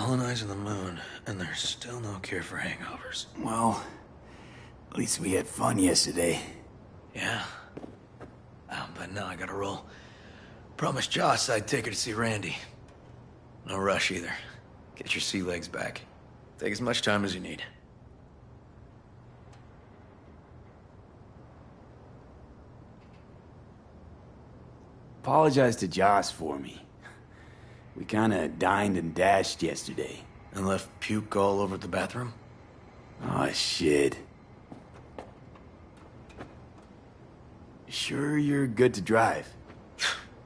colonizing the moon, and there's still no cure for hangovers. Well, at least we had fun yesterday. Yeah. But now I gotta roll. Promised Joss I'd take her to see Randy. No rush either. Get your sea legs back. Take as much time as you need. Apologize to Joss for me. We kinda dined and dashed yesterday. And left puke all over the bathroom? Oh, shit. Sure you're good to drive?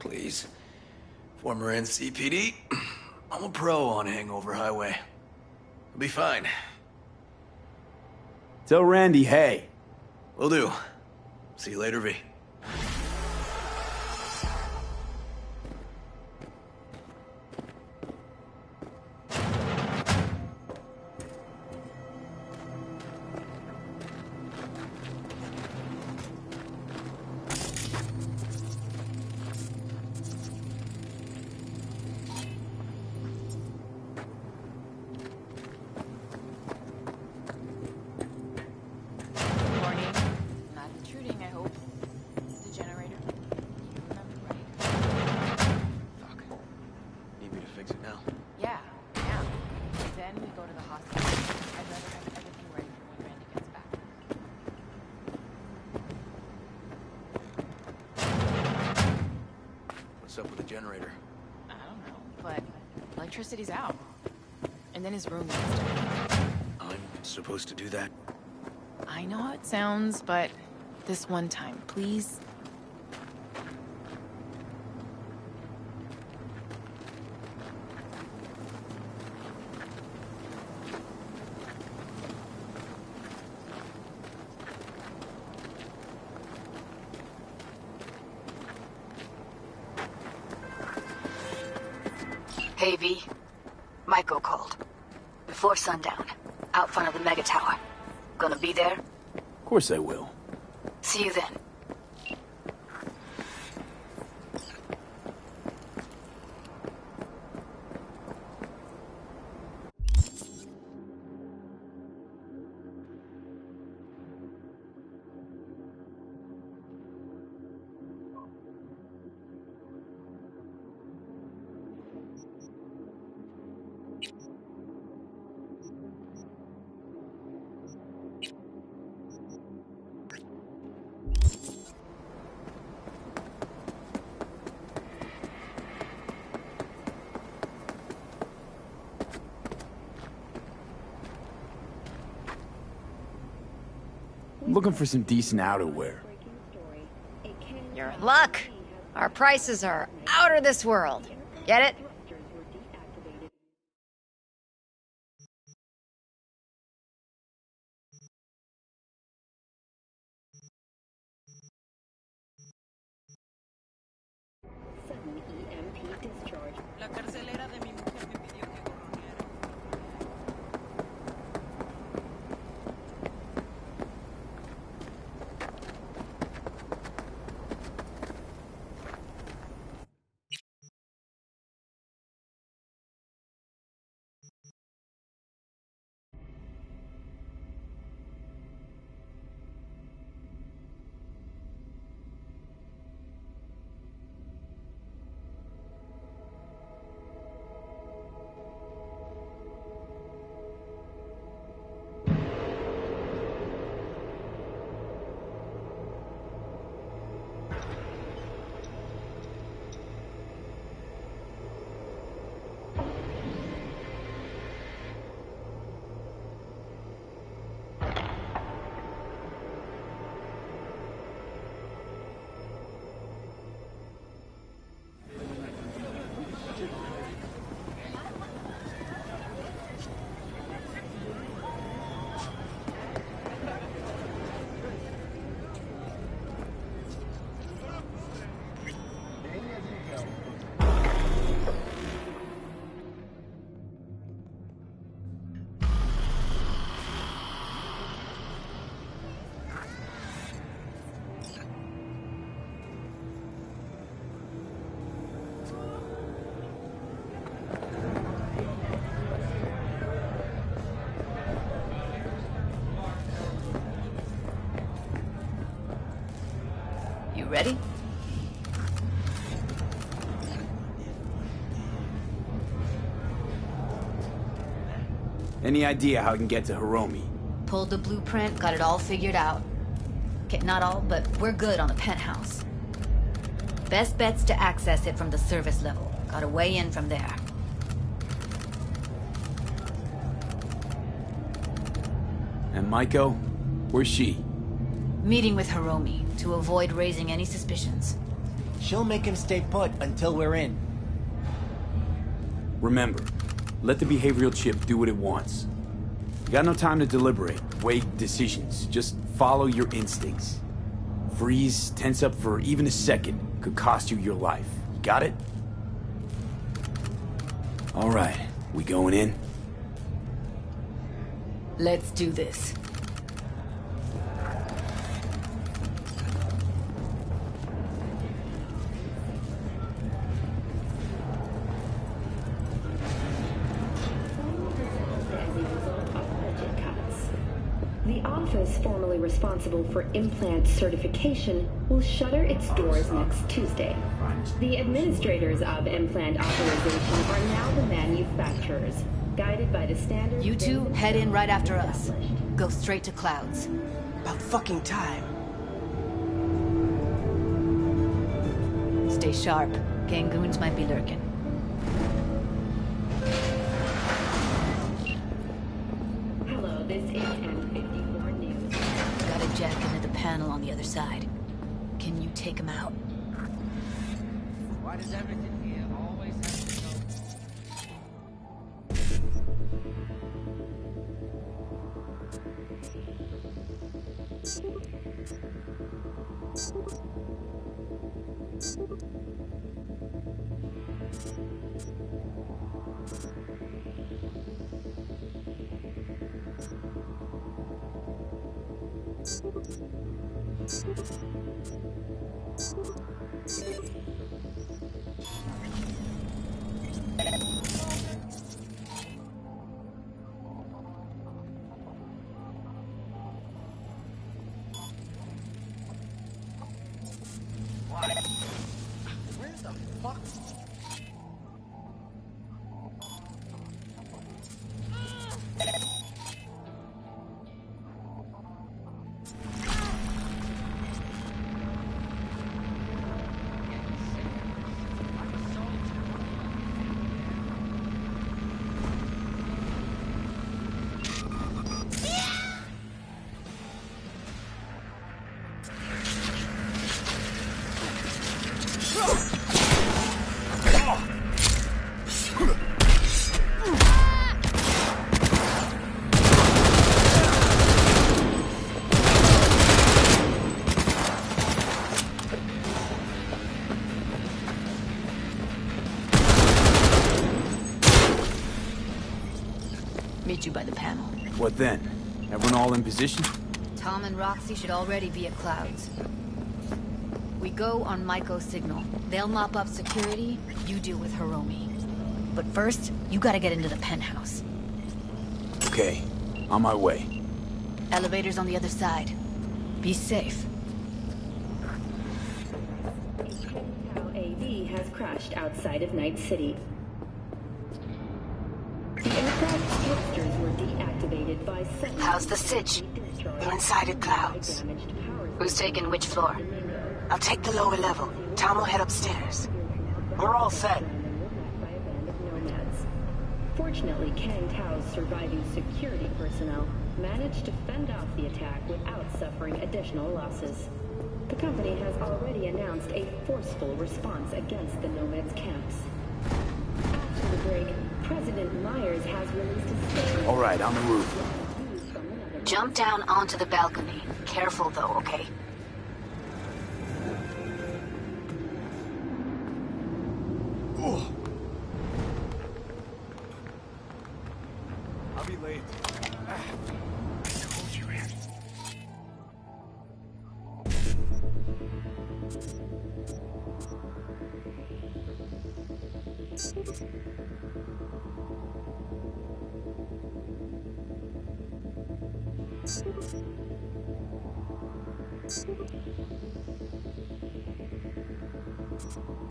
Please. Former NCPD. I'm a pro on Hangover Highway. I'll be fine. Tell Randy, hey. Will do. See you later, V. What's up with the generator? I don't know, but electricity's out. And then his room needs to. I'm supposed to do that? I know how it sounds, but this one time, please. Hey, V. Michael called. Before sundown. Out front of the Mega Tower. Gonna be there? Of course I will. See you then. I'm looking for some decent outerwear. You're in luck. Our prices are out of this world. Get it? Sudden EMP discharge. La carcelera de mi mujer me pidió que You ready? Any idea how I can get to Hiromi? Pulled the blueprint, got it all figured out. Okay, not all, but we're good on the penthouse. Best bet's to access it from the service level. Got a way in from there. And Maiko? Where's she? Meeting with Hiromi to avoid raising any suspicions. She'll make him stay put until we're in. Remember, let the behavioral chip do what it wants. You got no time to deliberate, weigh decisions. Just follow your instincts. Freeze, tense up for even a second could cost you your life. Got it? All right, we going in? Let's do this. The office formerly responsible for implant certification will shutter its doors next Tuesday. The administrators of implant authorization are now the manufacturers, guided by the standards... You two head in right after us. Go straight to Clouds. About fucking time. Stay sharp. Gangoons might be lurking. Hello, this is M54 News. Got a jack into the panel on the other side. Can you take him out? Why does everything here always have to go? Where the fuck? Meet you by the panel. What then? Everyone all in position? Tom and Roxy should already be at Clouds. We go on Maiko's signal. They'll mop up security, you deal with Hiromi. But first, you gotta get into the penthouse. Okay, on my way. Elevator's on the other side. Be safe. A Tau AV has crashed outside of Night City. The aircraft's thrusters were deactivated by suddenly... How's the sitch? We're inside at Clouds. Who's taking which floor? I'll take the lower level. Tom will head upstairs. We're all set. Fortunately, Kang Tao's surviving security personnel managed to fend off the attack without suffering additional losses. The company has already announced a forceful response against the Nomads' camps. After the break, President Myers has released a statement... All right, on the roof. Jump down onto the balcony. Careful though, okay? I'll be late. Hold your hand. I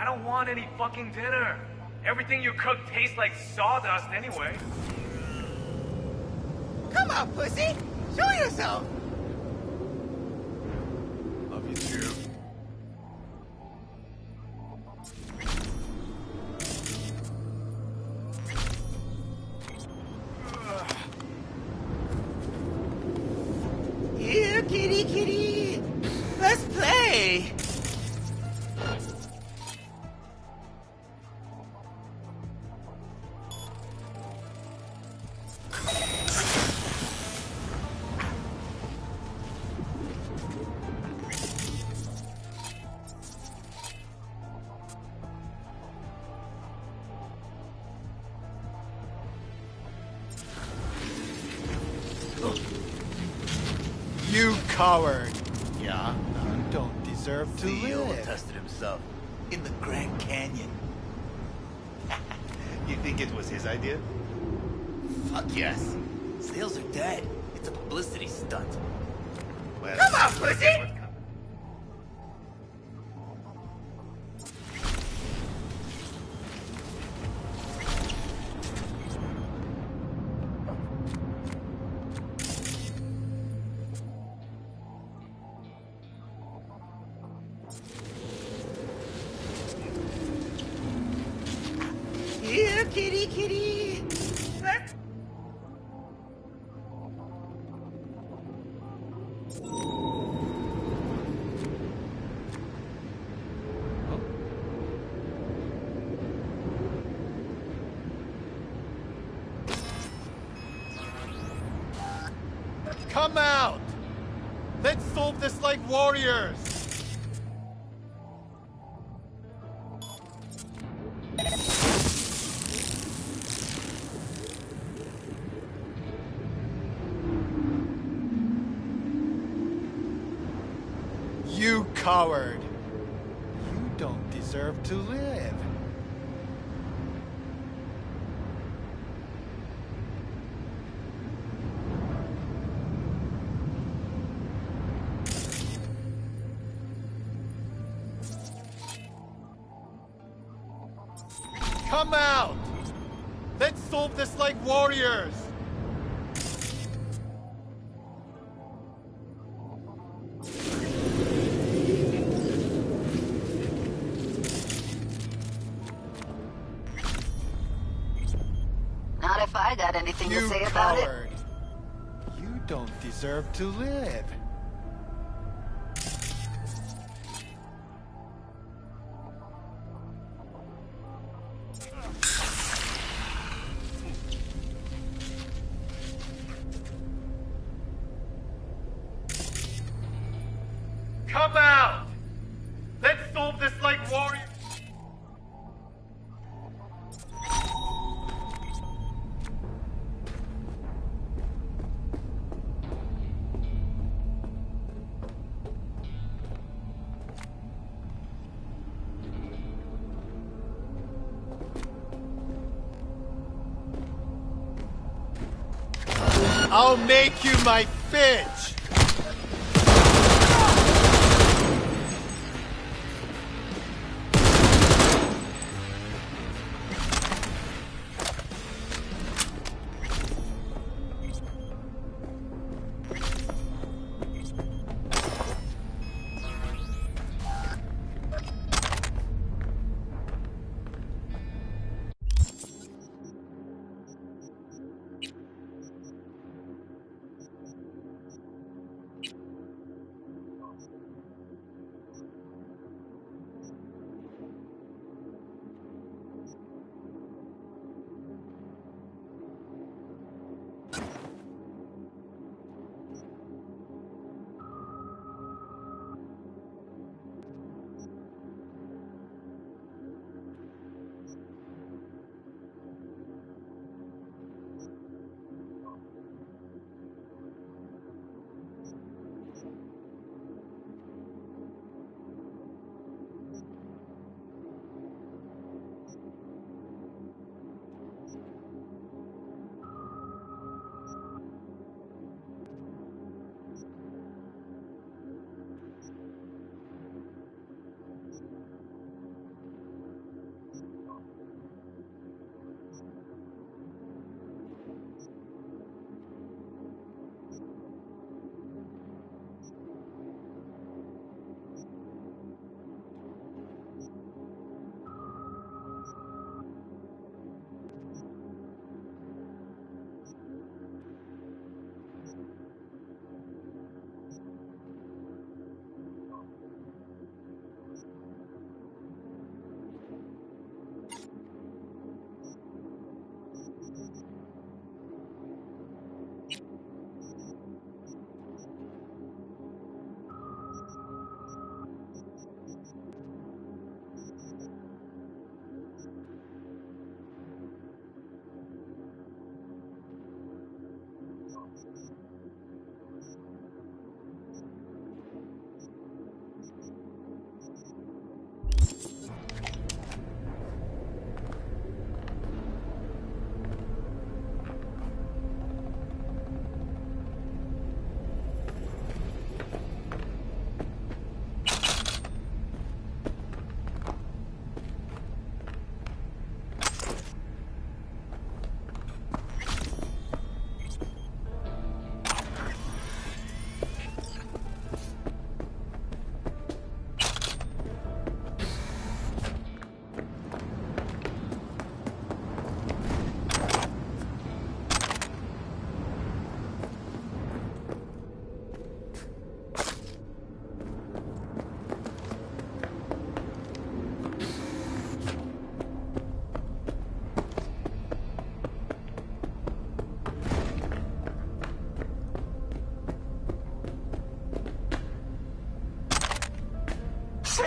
don't want any fucking dinner. Everything you cook tastes like sawdust anyway. Come on, pussy! Show yourself! Love you too. Here, kitty, kitty! Let's play! You coward! Yeah, you don't deserve to CEO live. tested himself in the Grand Canyon. You think it was his idea? Fuck yes. Sales are dead. It's a publicity stunt. Well, Come on, pussy! Here, kitty, kitty! Let's... Come out! Let's solve this like warriors! You coward! You don't deserve to live. Come out! Let's solve this like warriors! Not if I got anything to You say about it. coward! You don't deserve to live. Come out! Let's solve this like warriors! I'll make you my bitch!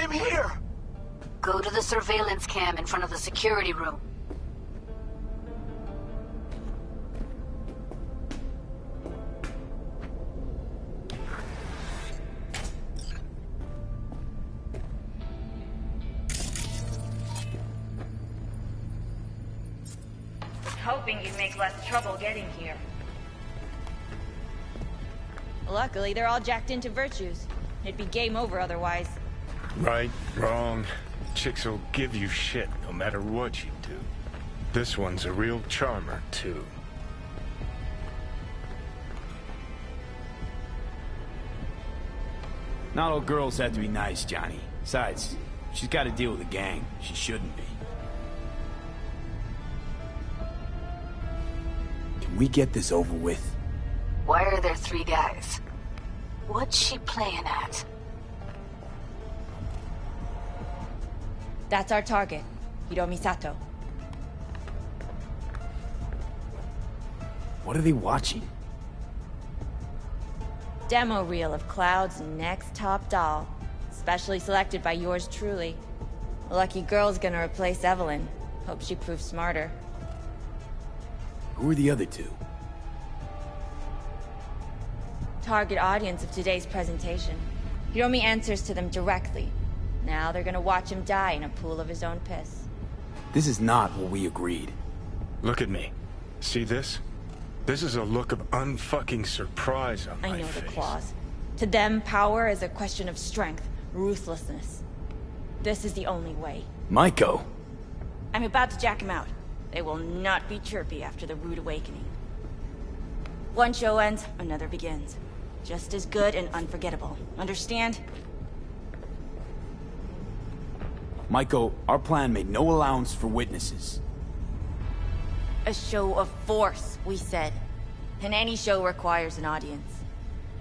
I'm here! Go to the surveillance cam in front of the security room. Hoping you'd make less trouble getting here. Luckily, they're all jacked into virtues. It'd be game over otherwise. Right, wrong. Chicks will give you shit no matter what you do. This one's a real charmer, too. Not all girls have to be nice, Johnny. Besides, she's got to deal with a gang. She shouldn't be. Can we get this over with? Why are there 3 guys? What's she playing at? That's our target, Hiromi Sato. What are they watching? Demo reel of Cloud's next top doll. Specially selected by yours truly. Lucky girl's gonna replace Evelyn. Hope she proves smarter. Who are the other 2? Target audience of today's presentation. Hiromi answers to them directly. Now they're gonna watch him die in a pool of his own piss. This is not what we agreed. Look at me. See this? This is a look of unfucking surprise on my face. I know the claws. To them, power is a question of strength, ruthlessness. This is the only way. Maiko! I'm about to jack him out. They will not be chirpy after the rude awakening. One show ends, another begins. Just as good and unforgettable. Understand? Maiko, our plan made no allowance for witnesses. A show of force, we said. And any show requires an audience.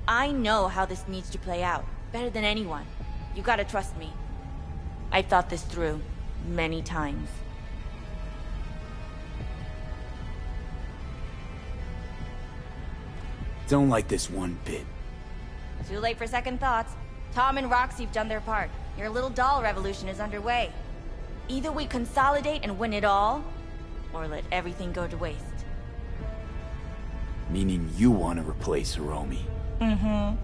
I know how this needs to play out, better than anyone. You gotta trust me. I've thought this through, many times. Don't like this one bit. Too late for second thoughts. Tom and Roxy've done their part. Your little doll revolution is underway. Either we consolidate and win it all, or let everything go to waste. Meaning you want to replace Hiromi. Mm-hmm.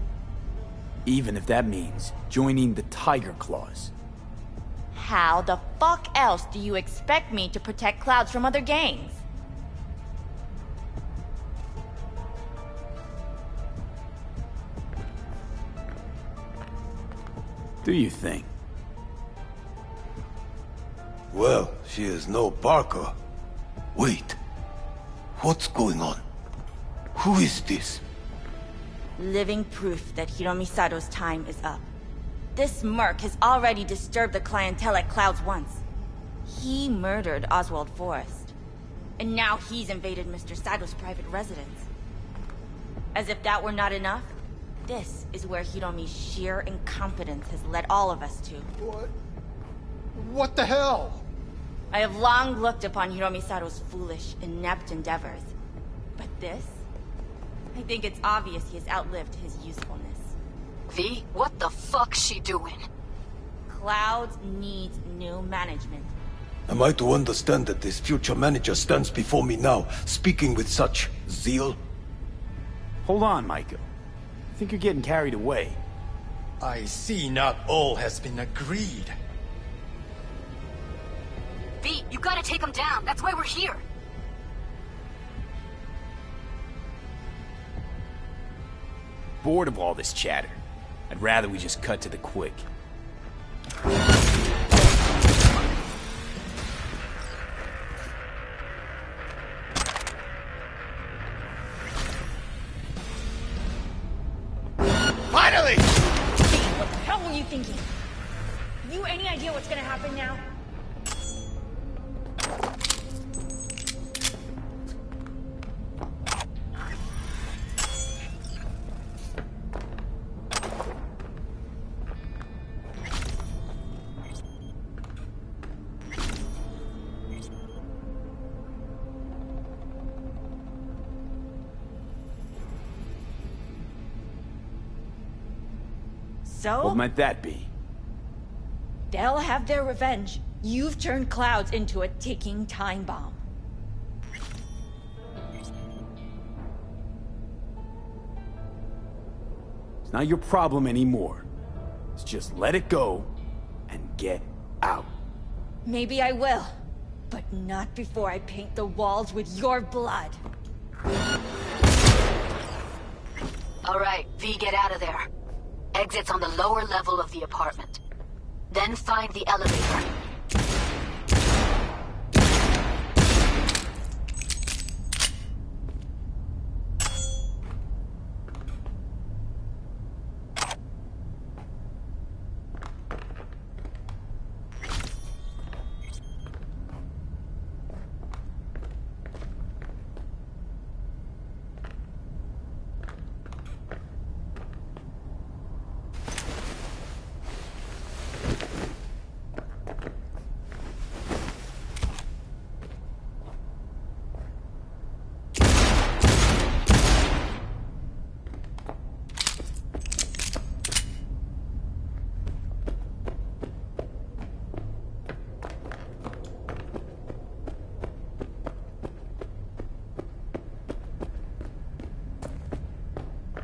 Even if that means joining the Tiger Claws. How the fuck else do you expect me to protect Clouds from other gangs? Do you think? Well, she is no Parker. Wait. What's going on? Who is this? Living proof that Hiromi Sato's time is up. This merc has already disturbed the clientele at Clouds once. He murdered Oswald Forrest. And now he's invaded Mr. Sato's private residence. As if that were not enough, this is where Hiromi's sheer incompetence has led all of us to. What the hell? I have long looked upon Hiromi Sato's foolish, inept endeavors. But this? I think it's obvious he has outlived his usefulness. V, what the fuck's she doing? Clouds needs new management. Am I to understand that this future manager stands before me now, speaking with such zeal? Hold on, Maiko. I think you're getting carried away. I see not all has been agreed. V, you gotta take him down. That's why we're here. Bored of all this chatter. I'd rather we just cut to the quick. Finally! What the hell were you thinking? You any idea what's gonna happen now? So? What might that be? They'll have their revenge. You've turned Clouds into a ticking time bomb. It's not your problem anymore. Let's just let it go and get out. Maybe I will, but not before I paint the walls with your blood. All right, V, get out of there. Exit's on the lower level of the apartment. Then find the elevator.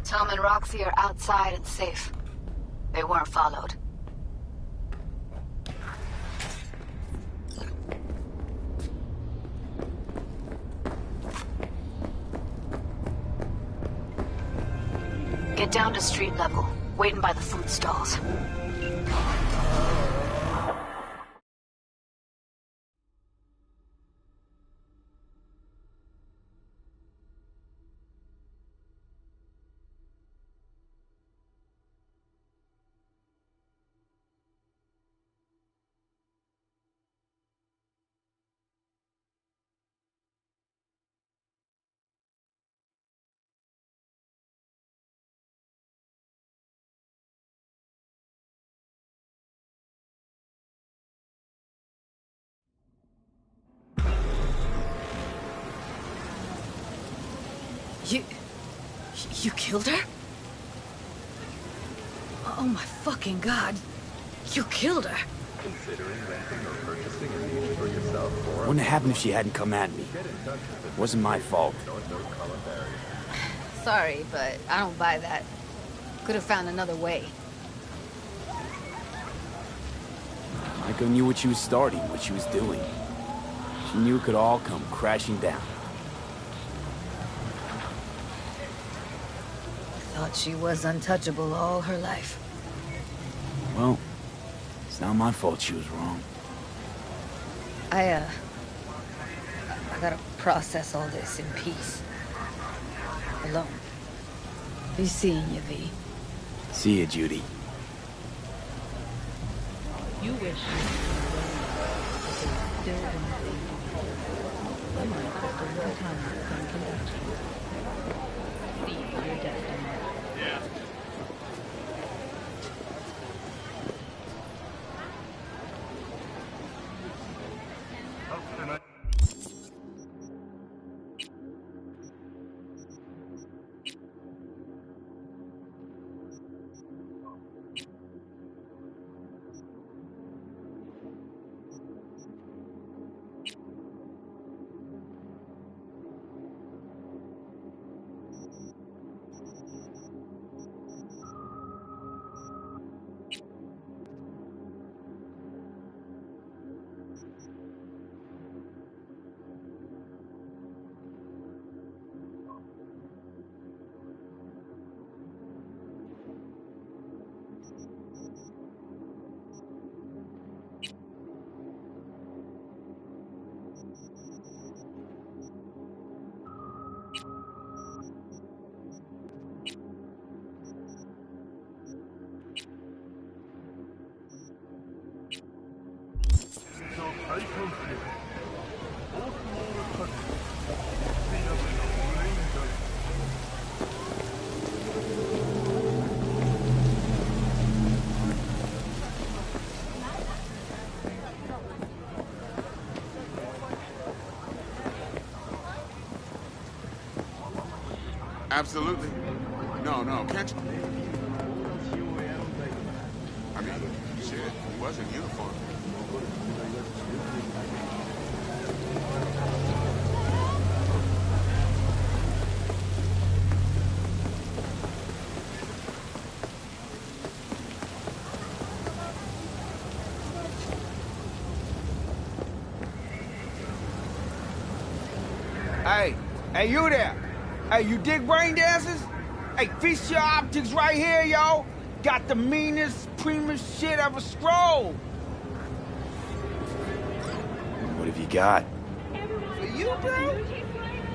Tom and Roxy are outside and safe. They weren't followed. Get down to street level, waiting by the food stalls. You killed her? Oh my fucking god. You killed her. Considering renting or purchasing a niche for yourself or... Wouldn't have happened if she hadn't come at me. It wasn't my fault. Sorry, but I don't buy that. Could have found another way. Maiko knew what she was starting, what she was doing. She knew it could all come crashing down. Thought she was untouchable all her life. Well, it's not my fault she was wrong. I gotta process all this in peace. Alone. Be seeing you, V. See you, Judy. You wish still I might have to little time from conduction. See your destiny. Yeah. Absolutely. No, can't you? I mean, shit. was in uniform. Hey, you there? Hey, you dig brain dances? Hey, feast your optics right here, yo. Got the meanest, primest shit ever scrolled. What have you got? For you, bro?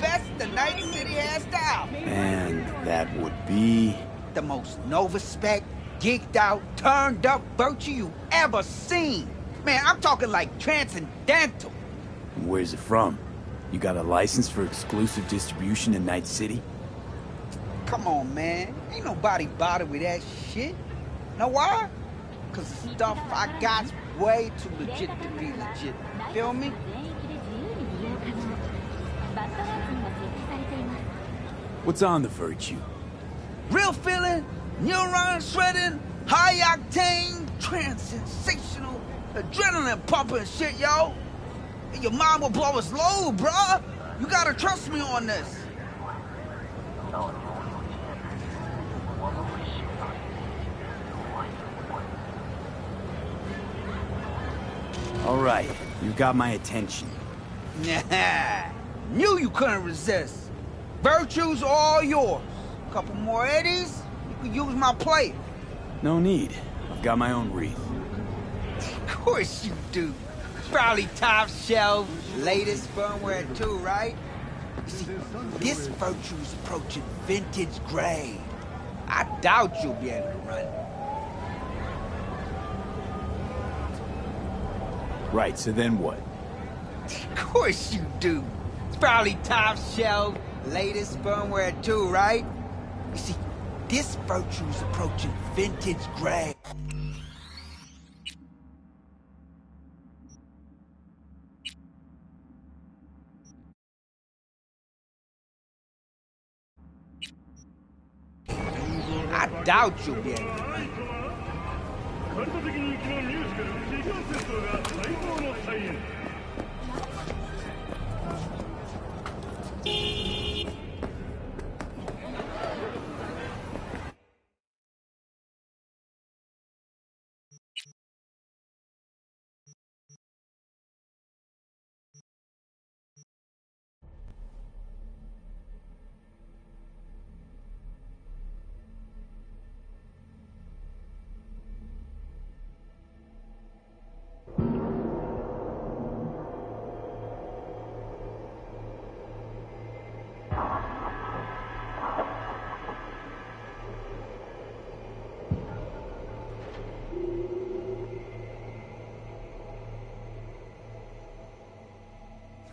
Best the Night City has to offer. And that would be... The most Nova-spec, geeked out, turned up virtue you ever seen. Man, I'm talking like transcendental. Where's it from? You got a license for exclusive distribution in Night City? Come on, man. Ain't nobody bothered with that shit. Know why? Cause the stuff I got's way too legit to be legit. Feel me? What's on the Virtue? Real feeling, neuron shredding, high octane, trans-sensational, adrenaline pumping shit, yo. Your mom will blow his load, bruh. You gotta trust me on this. All right, you got my attention. Nah, knew you couldn't resist. Virtue's all yours. Couple more eddies, you can use my plate. No need. I've got my own wreath. Of course you do. Probably top shelf, latest firmware too, right? You see, this Virtue's approaching vintage grade. I doubt you'll be able to run it. Right, so then what? Of course you do. It's probably top shelf, latest firmware too, right? You see, this Virtue's approaching vintage grade. I doubt you'll be able to run it.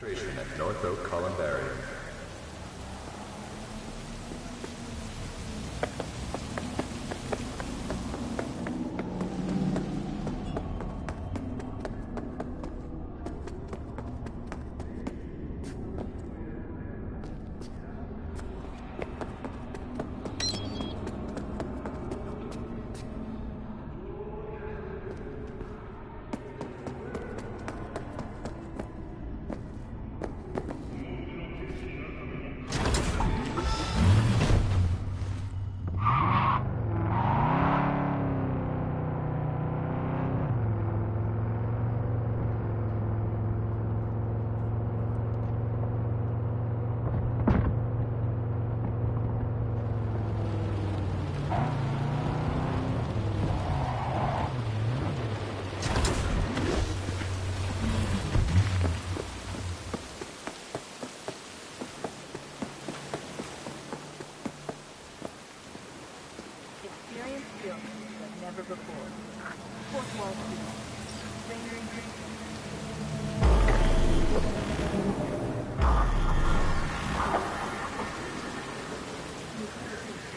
Station at North Oak Columbarium.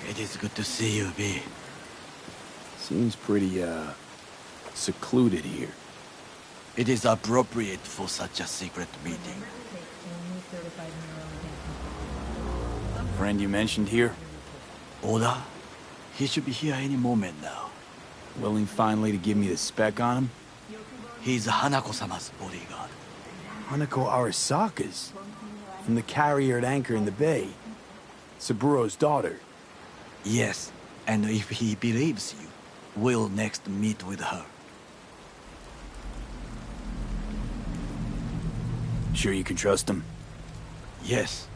It is good to see you, V. Seems pretty, secluded here. It is appropriate for such a secret meeting. Friend you mentioned here? Oda? He should be here any moment now. Willing finally to give me the spec on him? He's Hanako-sama's bodyguard. Hanako Arasaka's? From the carrier at anchor in the bay. Saburo's daughter. Yes, and if he believes you, we'll next meet with her. Sure you can trust him? Yes.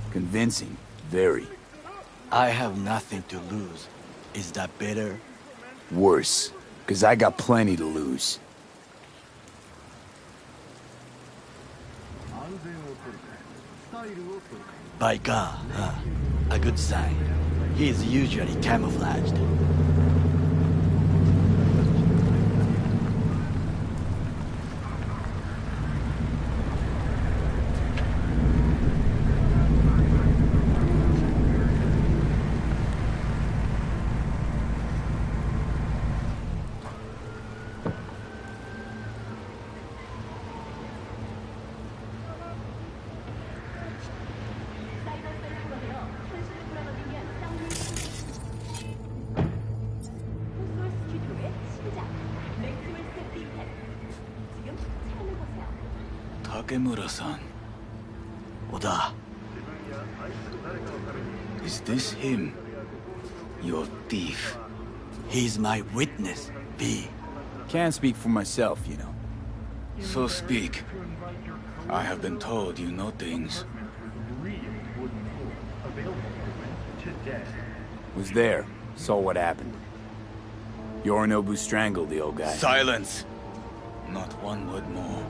Convincing. Very. I have nothing to lose. Is that better? Worse. Because I got plenty to lose. By God, huh? A good sign. He is usually camouflaged. Takemura-san. Oda. Is this him? Your thief? He's my witness, B. Can't speak for myself, you know. So speak. I have been told you know things. Was there. Saw what happened. Yorinobu strangled the old guy. Silence! Not one word more.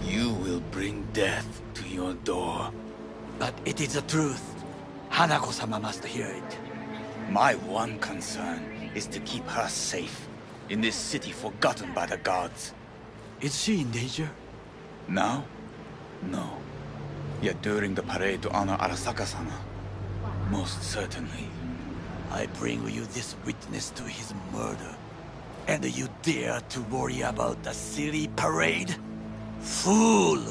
You will bring death to your door. But it is the truth. Hanako-sama must hear it. My one concern is to keep her safe in this city forgotten by the gods. Is she in danger? Now? No. Yet during the parade to honor Arasaka-sama, most certainly. I bring you this witness to his murder, and you dare to worry about a silly parade? Fool!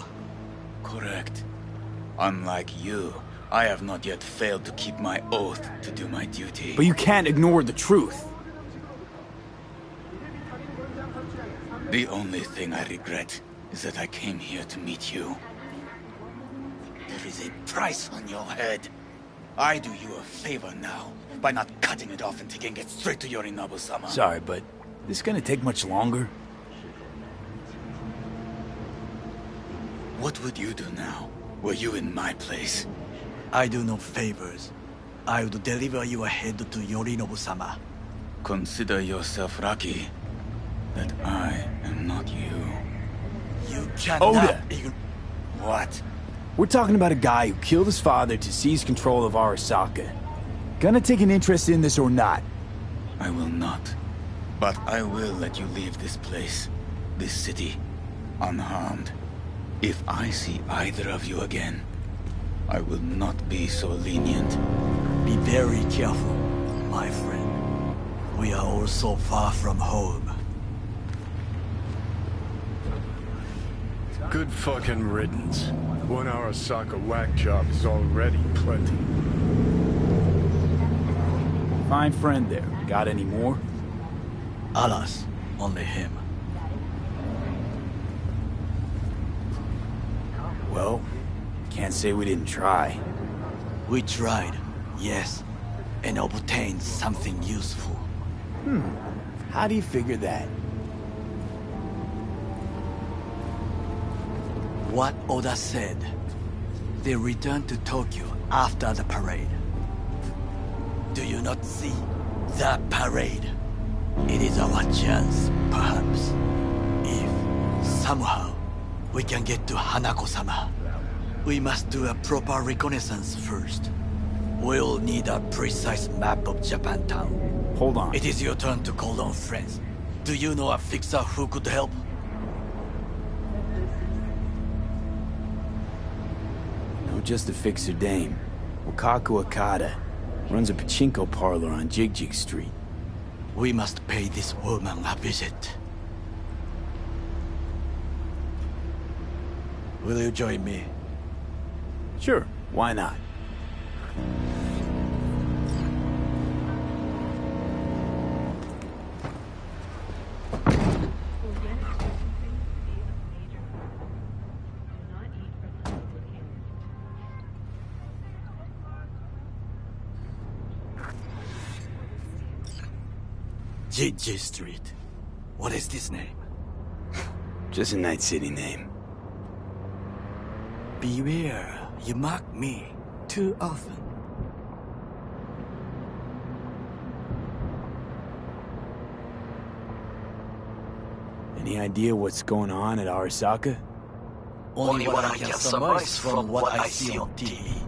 Correct. Unlike you, I have not yet failed to keep my oath to do my duty. But you can't ignore the truth. The only thing I regret is that I came here to meet you. There is a price on your head. I do you a favor now by not cutting it off and taking it straight to Yorinobu-sama. Sorry, but this gonna take much longer? What would you do now, were you in my place? I do no favors. I would deliver you ahead to Yorinobu-sama. Consider yourself lucky that I am not you. You cannot... Oda! What? We're talking about a guy who killed his father to seize control of Arasaka. Gonna take an interest in this or not? I will not. But I will let you leave this place, this city, unharmed. If I see either of you again, I will not be so lenient. Be very careful, my friend. We are all so far from home. Good fucking riddance. One Arasaka whack job is already plenty. Fine friend there. Got any more? Alas, only him. Well, can't say we didn't try. We tried, yes, and obtained something useful. How do you figure that? What Oda said. They returned to Tokyo after the parade. Do you not see? The parade. It is our chance, perhaps. If, somehow, we can get to Hanako-sama. We must do a proper reconnaissance first. We'll need a precise map of Japantown. Hold on. It is your turn to call on friends. Do you know a fixer who could help? No, just a fixer dame. Wakaku Okada. Runs a pachinko parlor on Jig Street. We must pay this woman a visit. Will you join me? Sure, why not? J Street. What is this name? Just a Night City name. Beware, you mock me too often. Any idea what's going on at Arasaka? Only what I can surmise from what I see on TV.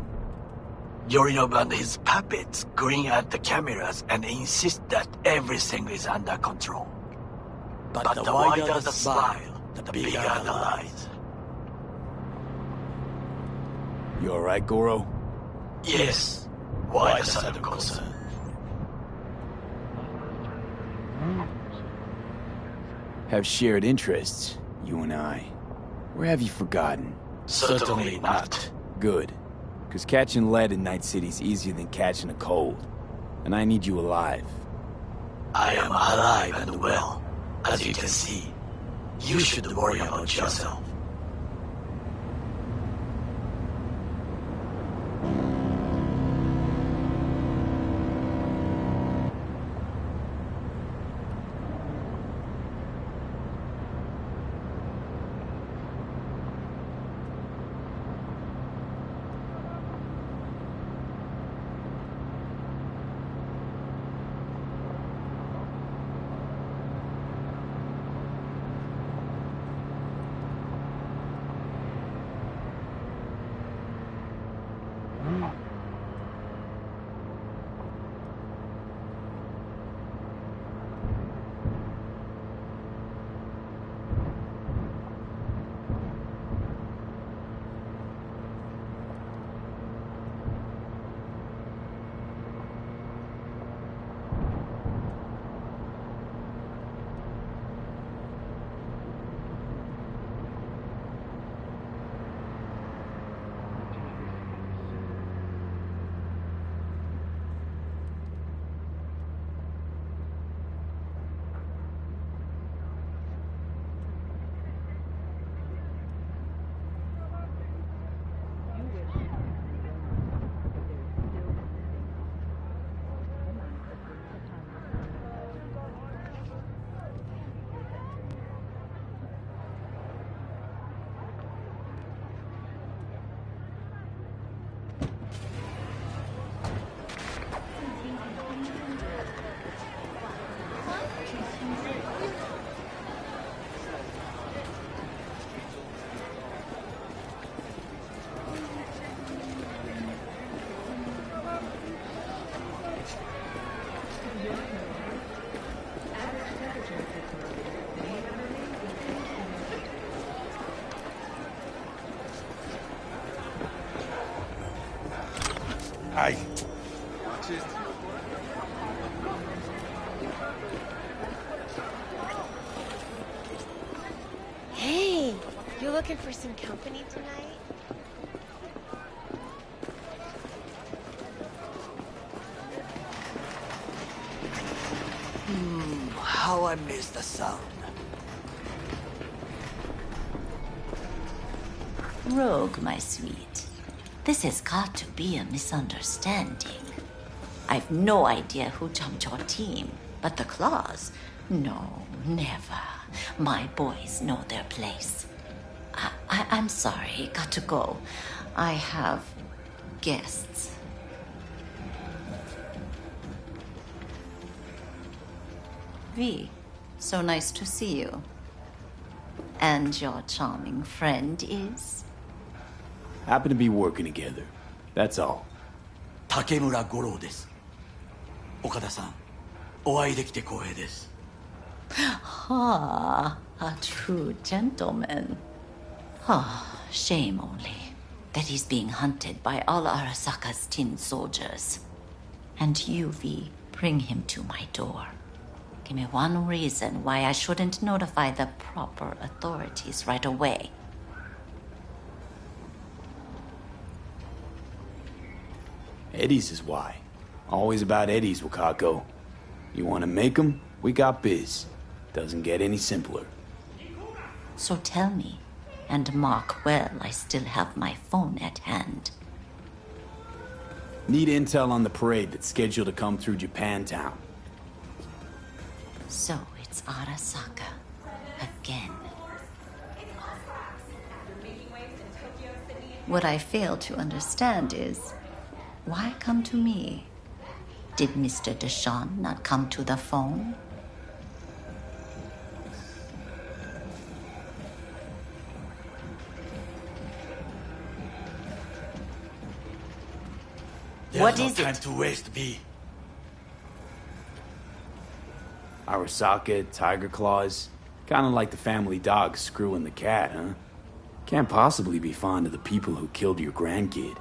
Yorinobu and his puppets grin at the cameras and insist that everything is under control. But the wider the smile, the bigger the lies. You alright, Goro? Yes. Why the sudden concern? Have shared interests, you and I. Or have you forgotten? Certainly not. Good. Because catching lead in Night City's easier than catching a cold. And I need you alive. I am alive and well, as you can see. You should worry about yourself. Hey, you looking for some company tonight? How I miss the sound. Rogue, my sweet. This has got to be a misunderstanding. I've no idea who jumped your team, but the Claws? No, never. My boys know their place. I'm sorry, got to go. I have guests. V, so nice to see you. And your charming friend is? Happen to be working together. That's all. Takemura Goro です。岡田さん、お会いできて光栄です。Ah, a true gentleman. Ah, shame only that he's being hunted by all Arasaka's tin soldiers. And you, V, bring him to my door. Give me one reason why I shouldn't notify the proper authorities right away. Eddie's is why. Always about Eddie's, Wakako. You want to make 'em? We got biz. Doesn't get any simpler. So tell me, and mark well I still have my phone at hand. Need intel on the parade that's scheduled to come through Japantown. So it's Arasaka again. What I fail to understand is, why come to me? Did Mr. Deshawn not come to the phone? What is time it? to waste, B. Arasaka, Tiger Claws. Kinda like the family dog screwing the cat, huh? Can't possibly be fond of the people who killed your grandkid.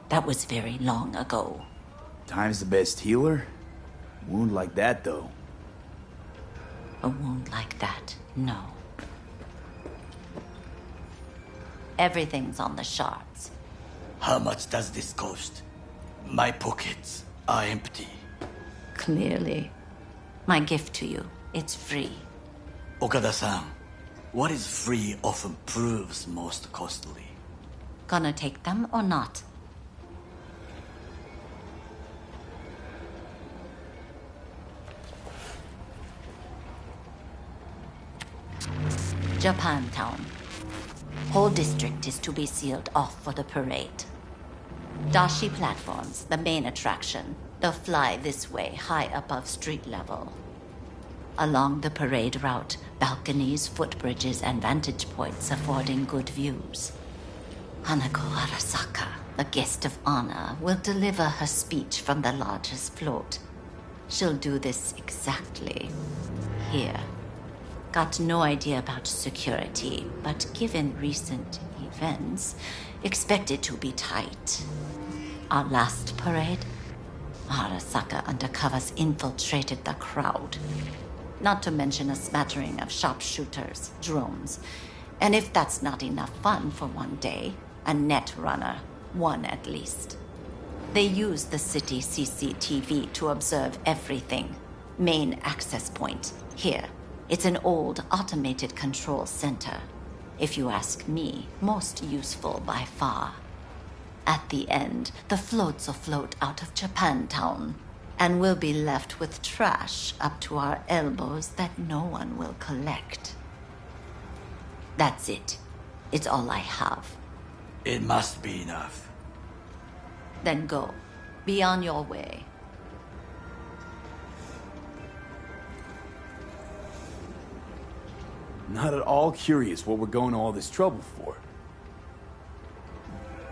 That was very long ago. Time's the best healer? Wound like that, though. A wound like that, no. Everything's on the shards. How much does this cost? My pockets are empty. Clearly. My gift to you, it's free. Okada-san, what is free often proves most costly. Gonna take them or not? Japantown. Whole district is to be sealed off for the parade. Dashi platforms, the main attraction. They'll fly this way, high above street level. Along the parade route, balconies, footbridges, and vantage points affording good views. Hanako Arasaka, the guest of honor, will deliver her speech from the largest float. She'll do this exactly here. Got no idea about security, but given recent events, expect it to be tight. Our last parade, Arasaka undercovers infiltrated the crowd. Not to mention a smattering of sharpshooters, drones. And if that's not enough fun for one day, a net runner, one at least. They use the city CCTV to observe everything. Main access point, here. It's an old automated control center. If you ask me, most useful by far. At the end, the floats'll float out of Japantown, and we'll be left with trash up to our elbows that no one will collect. That's it. It's all I have. It must be enough. Then go. Be on your way. Not at all curious what we're going to all this trouble for.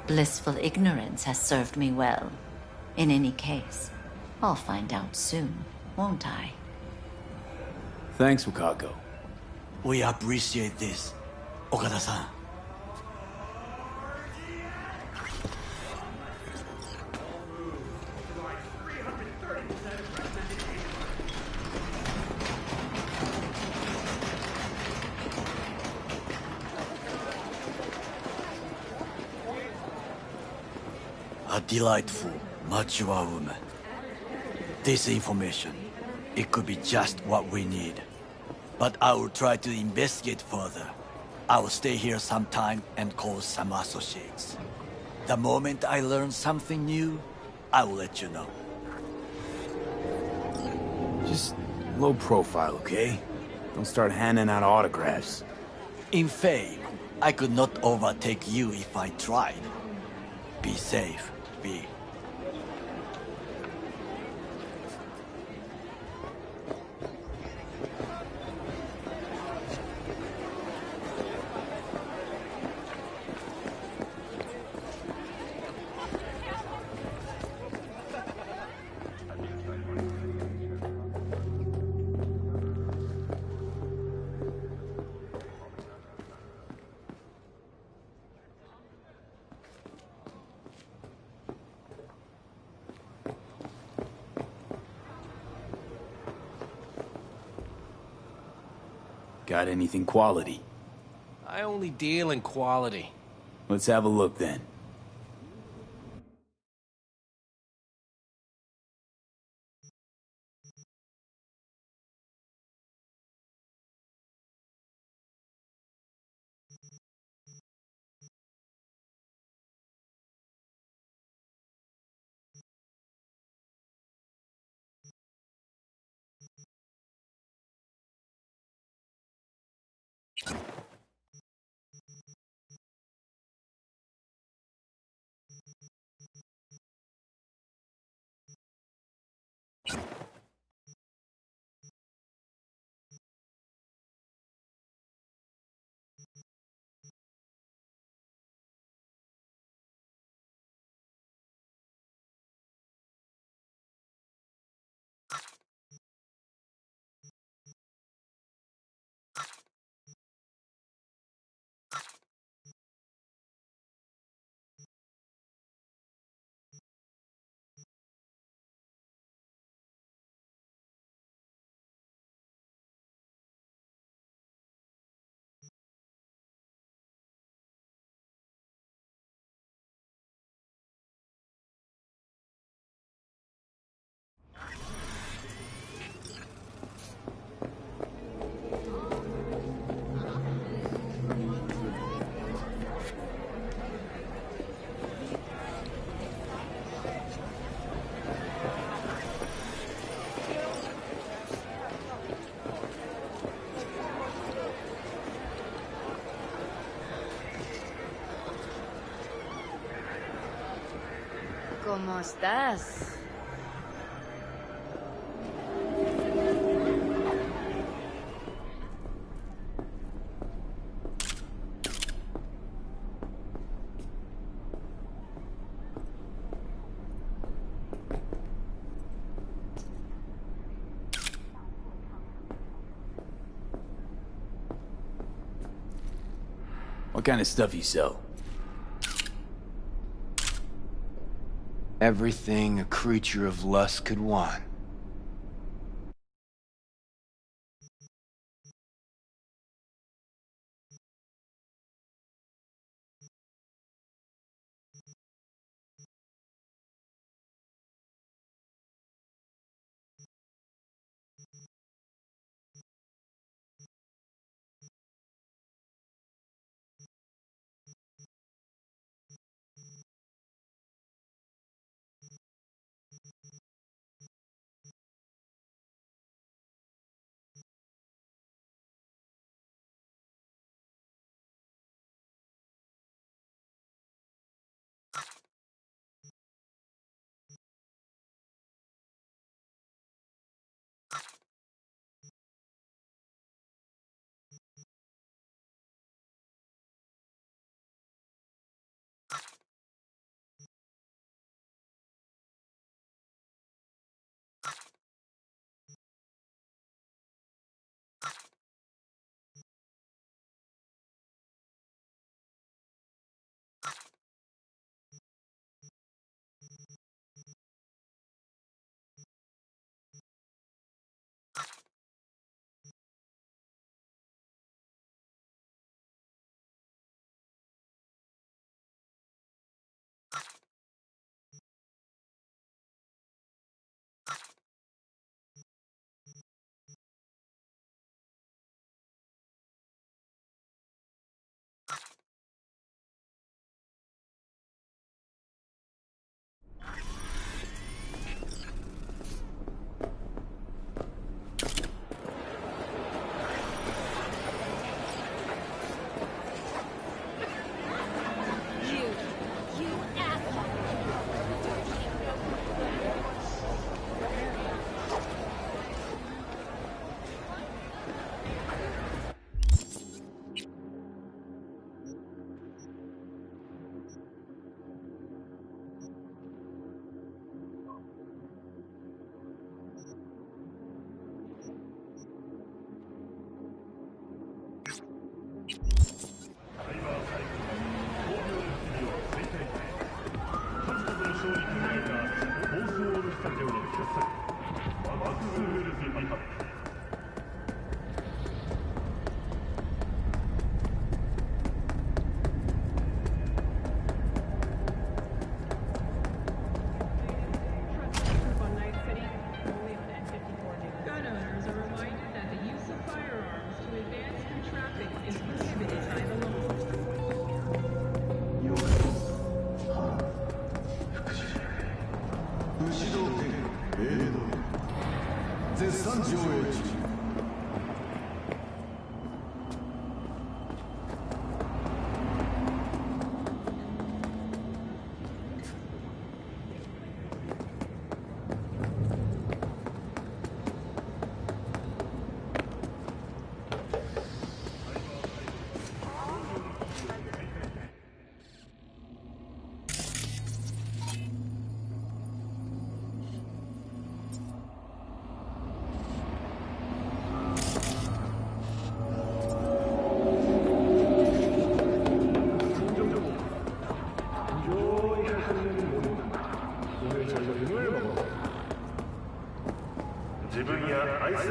Blissful ignorance has served me well. In any case, I'll find out soon, won't I? Thanks, Wakako. We appreciate this, Okada-san. A delightful, mature woman. This information, it could be just what we need. But I will try to investigate further. I will stay here some time and call some associates. The moment I learn something new, I will let you know. Just low profile, okay? Don't start handing out autographs. In fame, I could not overtake you if I tried. Be safe, B. Got anything quality? I only deal in quality. Let's have a look then. ¿Cómo estás? What kind of stuff you sell? Everything a creature of lust could want.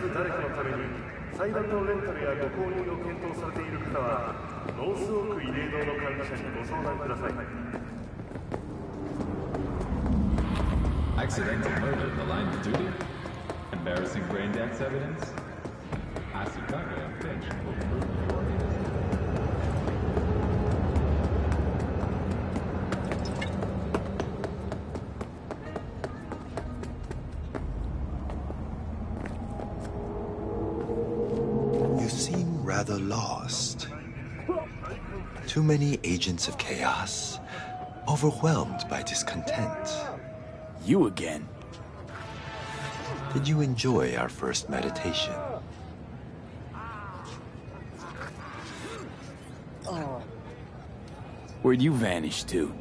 る誰かのためにサイバートレンタルやご購入を検討されている方はノースオーク慰霊堂の管理者にご相談ください。 Accidental murder in the line of duty? Embarrassing brain dance evidence? Asukage and Finch will prove your innocence. You seem rather lost. Too many agents of chaos, overwhelmed by discontent. You again? Did you enjoy our first meditation? Where'd you vanish to?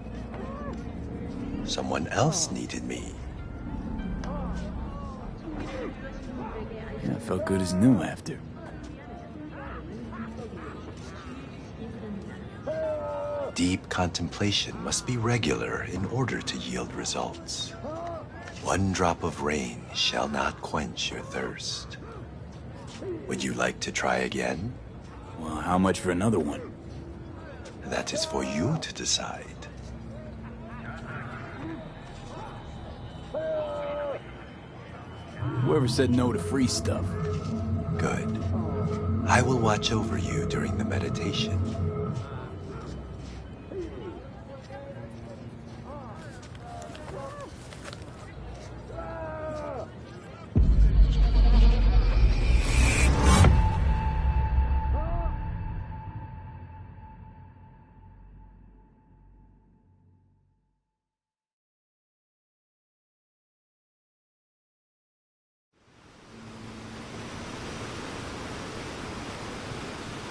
Someone else needed me. Yeah, I felt good as new after. Deep contemplation must be regular in order to yield results. One drop of rain shall not quench your thirst. Would you like to try again? Well, how much for another one? That is for you to decide. Whoever said no to free stuff? Good. I will watch over you during the meditation.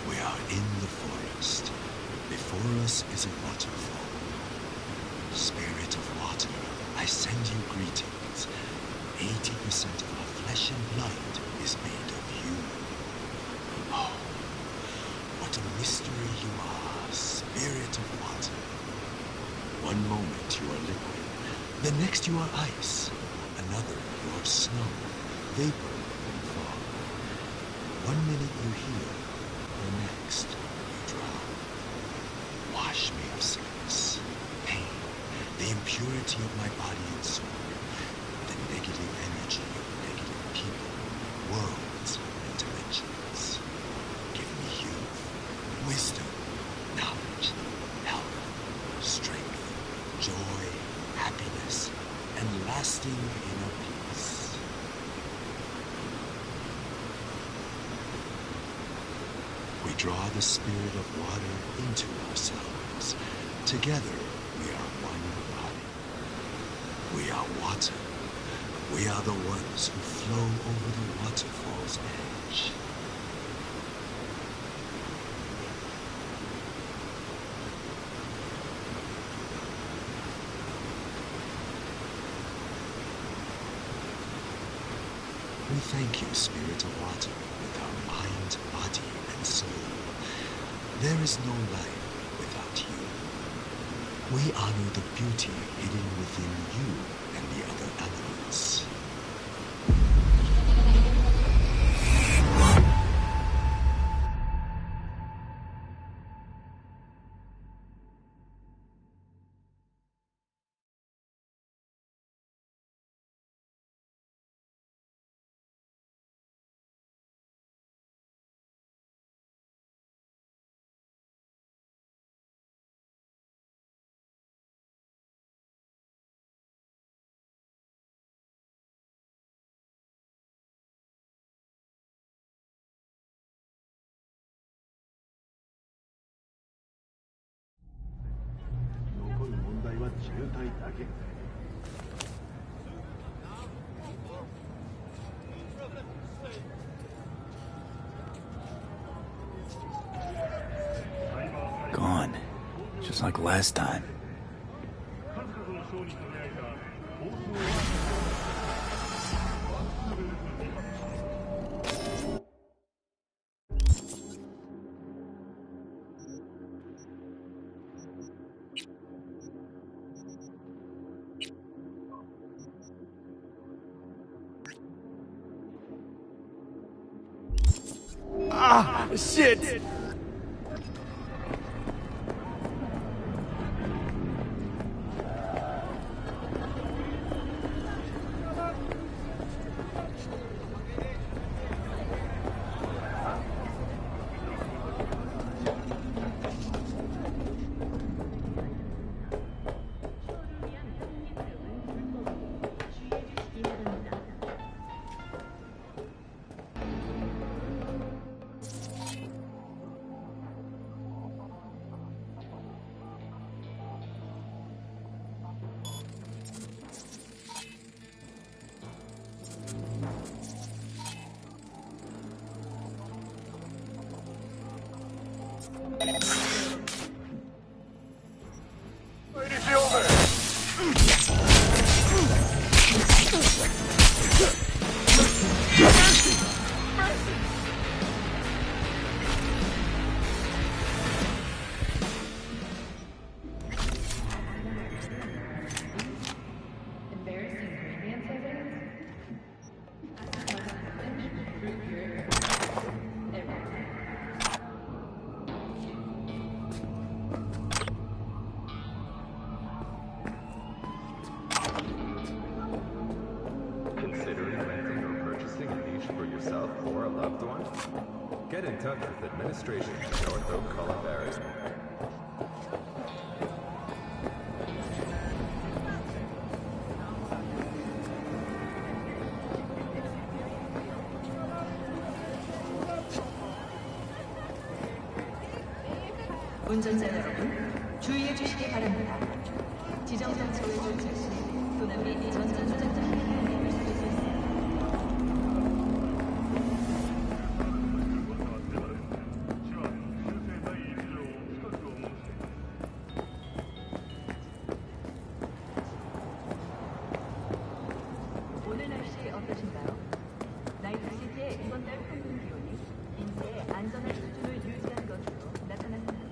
We are in the forest. Before us is a waterfall. Spirit of water, I send you greetings. 80% of our flesh and blood is made of you. Oh, what a mystery you are, spirit of water. One moment you are liquid, the next you are ice, another you are snow, vapor, and fog. 1 minute you heal, the next you drown. Wash me of sickness, pain, the impurity of my body and soul, the negative energy of negative people, worlds, and dimensions. Give me youth, wisdom, knowledge, health, strength, joy, happiness, and lasting inner peace. We draw the spirit of water into ourselves. Together, we are one body. We are water. We are the ones who flow over the waterfall's edge. We thank you, Spirit of Water, with our mind, body, and soul. There is no life without you. We honor the beauty hidden within you and the other elements. Gone. Just like last time. Ah, shit! Considering renting or purchasing a niche for yourself or a loved one? Get in touch with administration in North Oak, Colorado. 운전자 여러분, 주의해 주시기 바랍니다. 지정선 지원줄 실시, 도난 및 전자조작 장애를 발생할 수 있습니다. 오늘 날씨 어떠신가요? 나이트시티의 이번 달 평균 기온이 인체의 안전한 수준을 유지한 것으로 나타났습니다.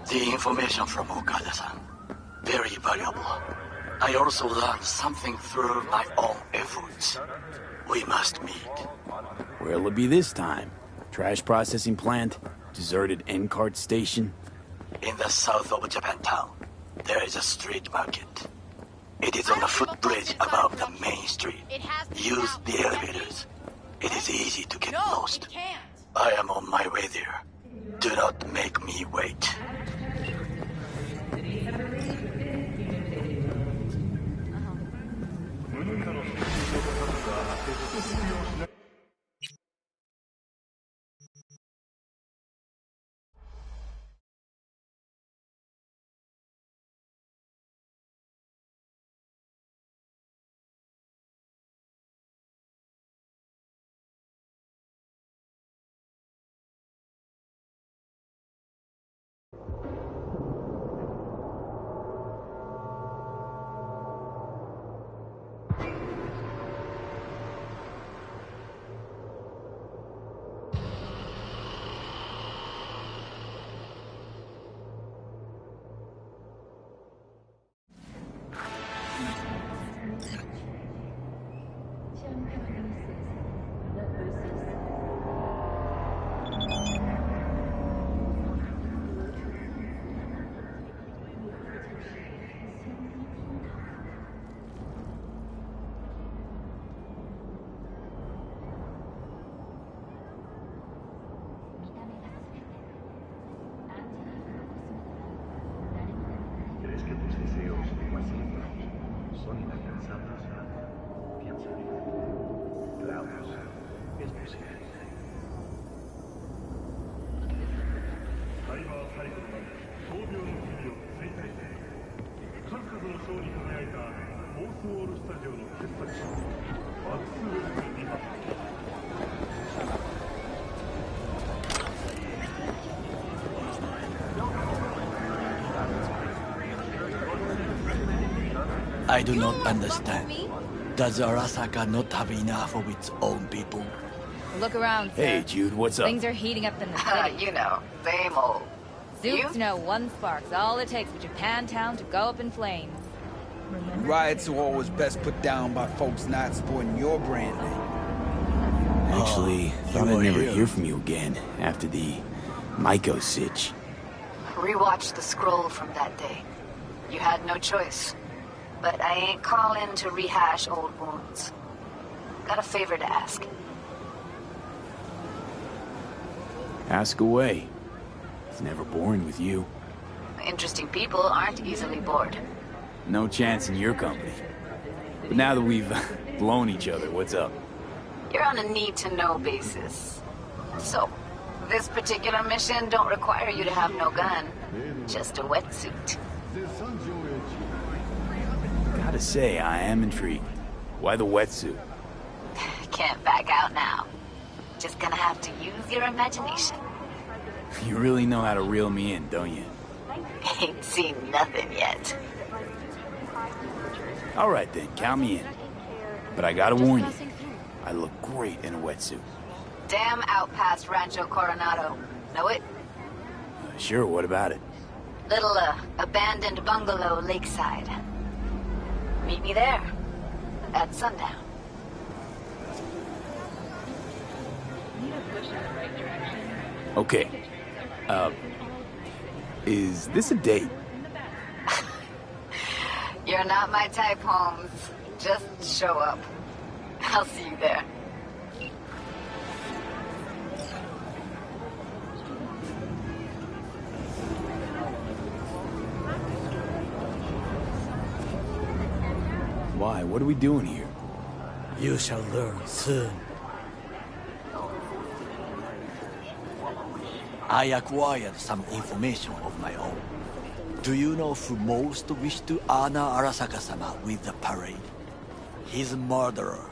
The information from Okada-san, very valuable. I also learned something through my own efforts. We must meet. Where'll it be this time? Trash processing plant? Deserted N-cart station? In the south of Japantown, there is a street market. It is on a footbridge above the main street. Use the elevators. It is easy to get lost. I am on my way there. Do not make me wait. I do not understand. Does Arasaka not have enough of its own people? Look around, sir. Hey, Jude, what's up? Things are heating up in the city. You know, same old. Suits know one spark's all it takes for Japantown to go up in flames. Riots are always best put down by folks not supporting your brand name. Actually, thought I'd never hear from you again after the Maiko sitch. Rewatched the scroll from that day. You had no choice. But I ain't calling to rehash old wounds. Got a favor to ask. Ask away. It's never boring with you. Interesting people aren't easily bored. No chance in your company. But now that we've blown each other, what's up? You're on a need-to-know basis. So, this particular mission don't require you to have no gun. Just a wetsuit. Gotta say, I am intrigued. Why the wetsuit? Can't back out now. Just gonna have to use your imagination. You really know how to reel me in, don't you? Ain't seen nothing yet. Alright then, count me in. But I gotta warn you, I look great in a wetsuit. Damn out past Rancho Coronado. Know it? Sure, what about it? Little, abandoned bungalow lakeside. Meet me there. At sundown. Okay. Is this a date? You're not my type, Holmes. Just show up. I'll see you there. Why? What are we doing here? You shall learn soon. I acquired some information of my own. Do you know who most wished to honor Arasaka-sama with the parade? His murderer.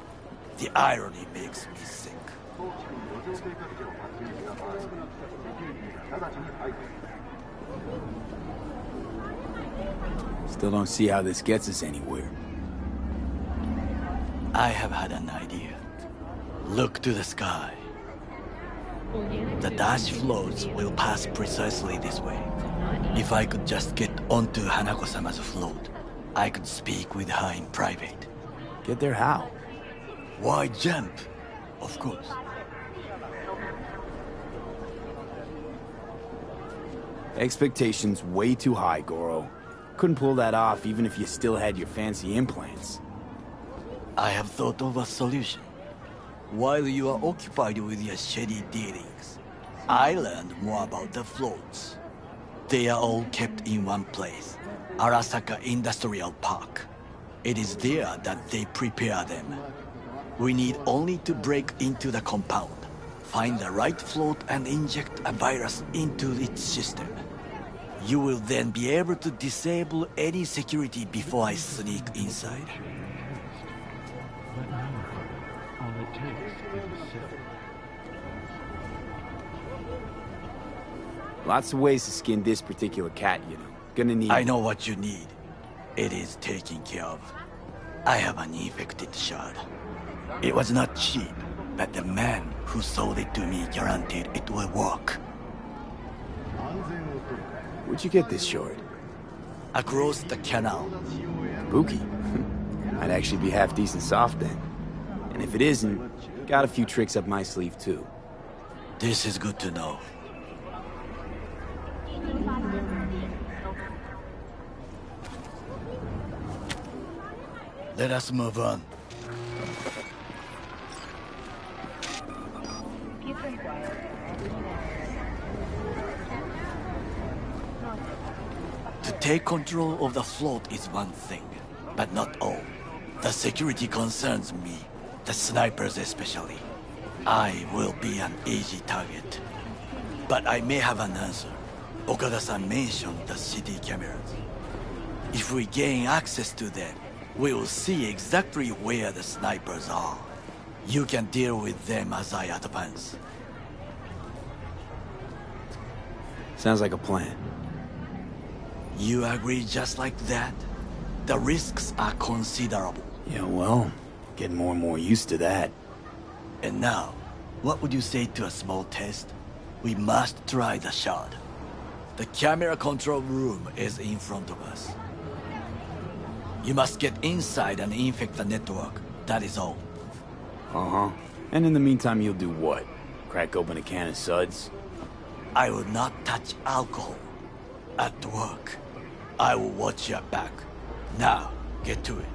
The irony makes me sick. Still don't see how this gets us anywhere. I have had an idea. Look to the sky. The dash floats will pass precisely this way. If I could just get onto Hanako-sama's float, I could speak with her in private. Get there how? Why jump? Of course. Expectations way too high, Goro. Couldn't pull that off even if you still had your fancy implants. I have thought of a solution. While you are occupied with your shady dealings, I learned more about the floats. They are all kept in one place, Arasaka Industrial Park. It is there that they prepare them. We need only to break into the compound, find the right float and inject a virus into its system. You will then be able to disable any security before I sneak inside. Lots of ways to skin this particular cat, you know. Gonna need... I know what you need. It is taken care of. I have an infected shard. It was not cheap, but the man who sold it to me guaranteed it will work. Where'd you get this shard? Across the canal. Spooky. Might actually be half decent soft then. And if it isn't, got a few tricks up my sleeve too. This is good to know. Let us move on. To take control of the float is one thing, but not all. The security concerns me, the snipers especially. I will be an easy target. But I may have an answer. Okada-san mentioned the city cameras. If we gain access to them, we will see exactly where the snipers are. You can deal with them as I advance. Sounds like a plan. You agree just like that? The risks are considerable. Yeah, well, Getting more and more used to that. And now, what would you say to a small test? We must try the shard. The camera control room is in front of us. You must get inside and infect the network. That is all. Uh-huh. And in the meantime, you'll do what? Crack open a can of suds? I will not touch alcohol. At work. I will watch your back. Now, get to it.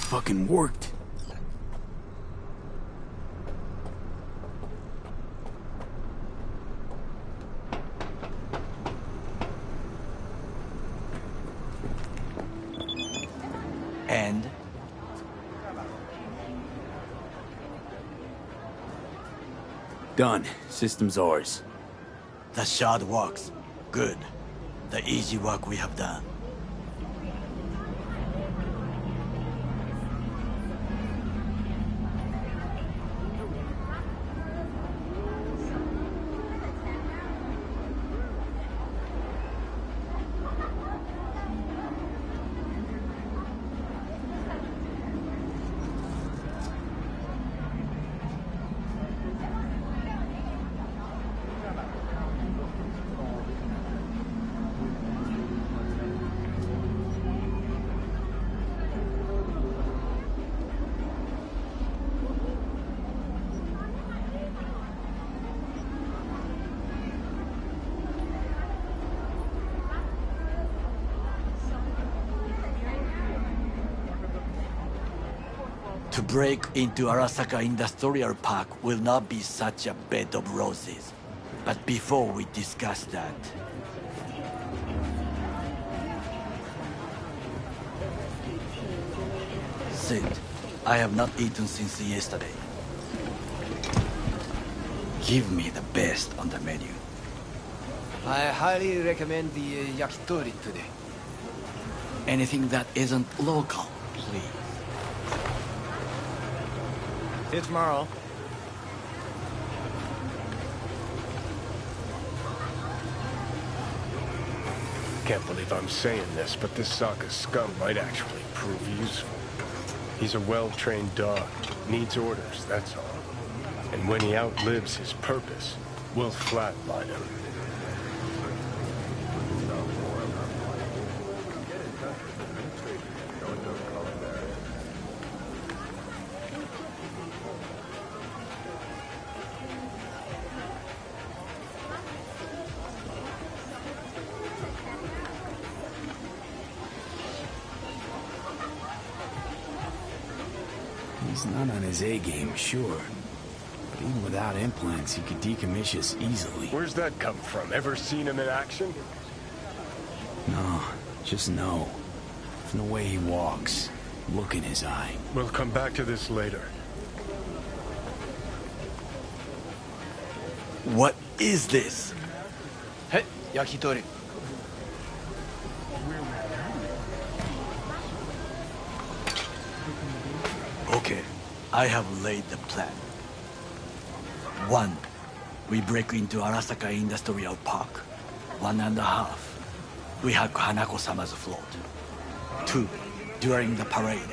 Fucking worked. And? Done. System's ours. The shard works. Good. The easy work we have done. To break into Arasaka Industrial Park will not be such a bed of roses. But before we discuss that... Sit. I have not eaten since yesterday. Give me the best on the menu. I highly recommend the yakitori today. Anything that isn't local, please. See you tomorrow. Can't believe I'm saying this, but this Sokka scum might actually prove useful. He's a well-trained dog. Needs orders, that's all. And when he outlives his purpose, we'll flatline him. He's not on his A game, sure. But even without implants, he could decommission us easily. Where's that come from? Ever seen him in action? No, just no. From the way he walks, look in his eye. We'll come back to this later. What is this? Hey, yakitori. Okay, I have laid the plan. 1. We break into Arasaka Industrial Park. 1.5. We hack Hanako-sama's float. 2. During the parade,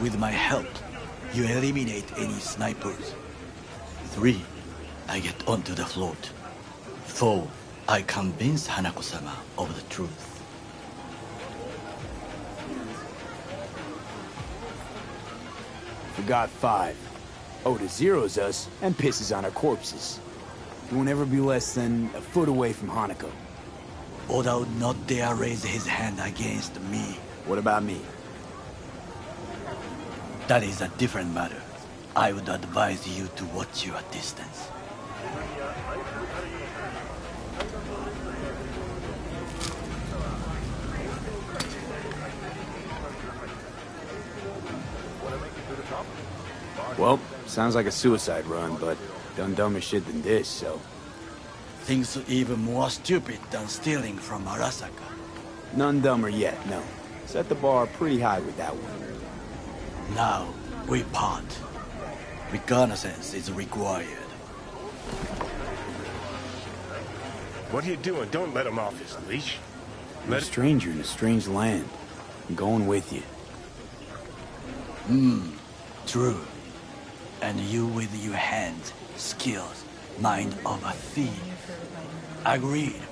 with my help, you eliminate any snipers. 3. I get onto the float. 4. I convince Hanako-sama of the truth. Forgot 5. Oda zeros us and pisses on our corpses. He won't ever be less than a foot away from Hanako. Oda would not dare raise his hand against me. What about me? That is a different matter. I would advise you to watch your distance. Well, sounds like a suicide run, but done dumber shit than this, so... Things even more stupid than stealing from Arasaka. None dumber yet, no. Set the bar pretty high with that one. Now, we part. Reconnaissance is required. What are you doing? Don't let him off his leash. You're a stranger in a strange land. I'm going with you. True. And you with your hands, skills, mind of a thief. Agreed.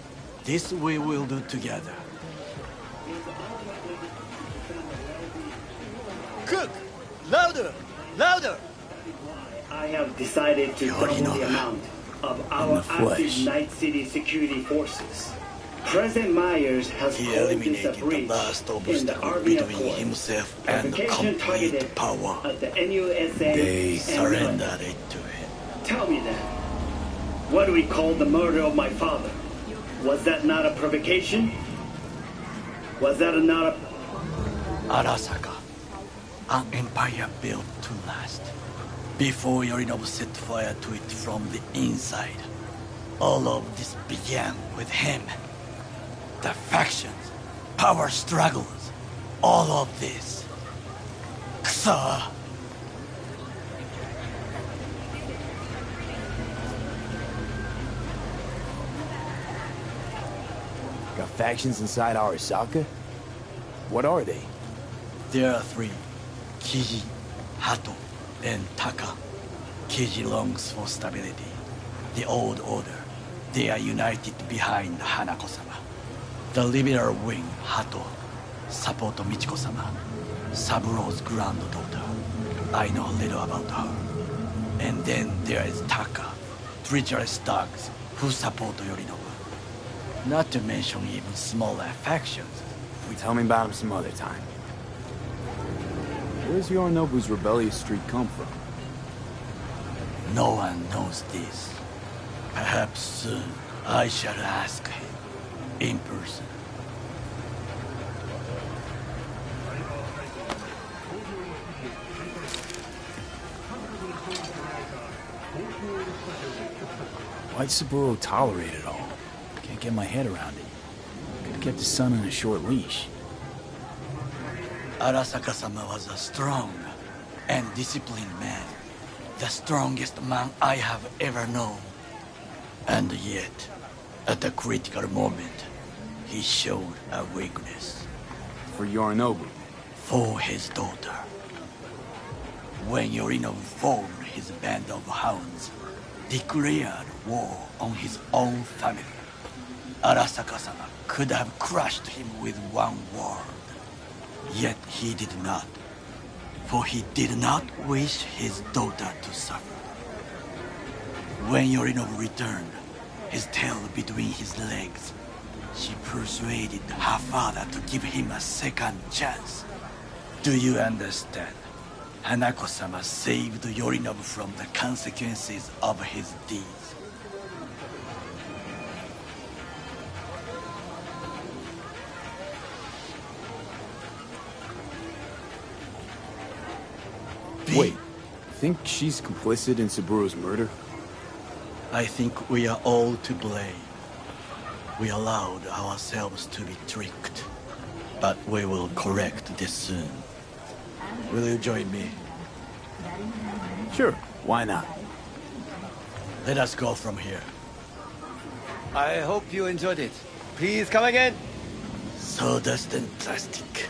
This we will do together. Cook! Louder! Louder! I have decided to double the amount of our active Night City security forces. President Myers has He called this a eliminated the breach last in the obstacle Army between Accord. himself and Provocation complete targeted power. at the NUSA They and surrendered it to him. Tell me then, what do we call the murder of my father? Was that not a provocation? Was that not a... Arasaka, an empire built to last. Before Yorinobu set fire to it from the inside. All of this began with him. The factions, power struggles, all of this. Kusa! Got factions inside Arasaka? What are they? There are 3. Kiji, Hato, and Taka. Kiji longs for stability. The old order. They are united behind Hanako-sama. The liberal wing, Hato, support Michiko-sama, Saburo's granddaughter. I know little about her. And then there is Taka, treacherous thugs who support Yorinobu. Not to mention even smaller factions. Tell me about him some other time. Where's Yorinobu's rebellious streak come from? No one knows this. Perhaps soon I shall ask him in person. Why'd Saburo tolerate it all? Can't get my head around it. Could've kept his son on a short leash. Arasaka-sama was a strong and disciplined man. The strongest man I have ever known. And yet, at the critical moment, he showed a weakness. For Yorinobu? For his daughter. When Yorinobu formed his band of hounds, declared war on his own family, Arasaka-sama could have crushed him with one word. Yet he did not. For he did not wish his daughter to suffer. When Yorinobu returned, his tail between his legs, she persuaded her father to give him a second chance. Do you understand? Hanako-sama saved Yorinobu from the consequences of his deeds. Wait, think she's complicit in Saburo's murder? I think we are all to blame. We allowed ourselves to be tricked. But we will correct this soon. Will you join me? Sure, why not? Let us go from here. I hope you enjoyed it. Please come again. Sawdust and plastic.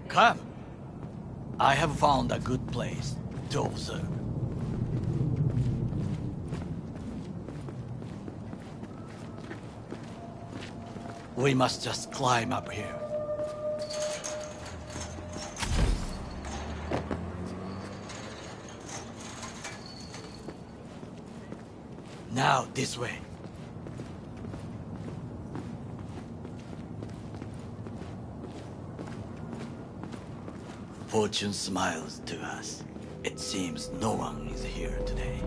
Come. I have found a good place to observe. We must just climb up here. Now, this way. Fortune smiles to us. It seems no one is here today.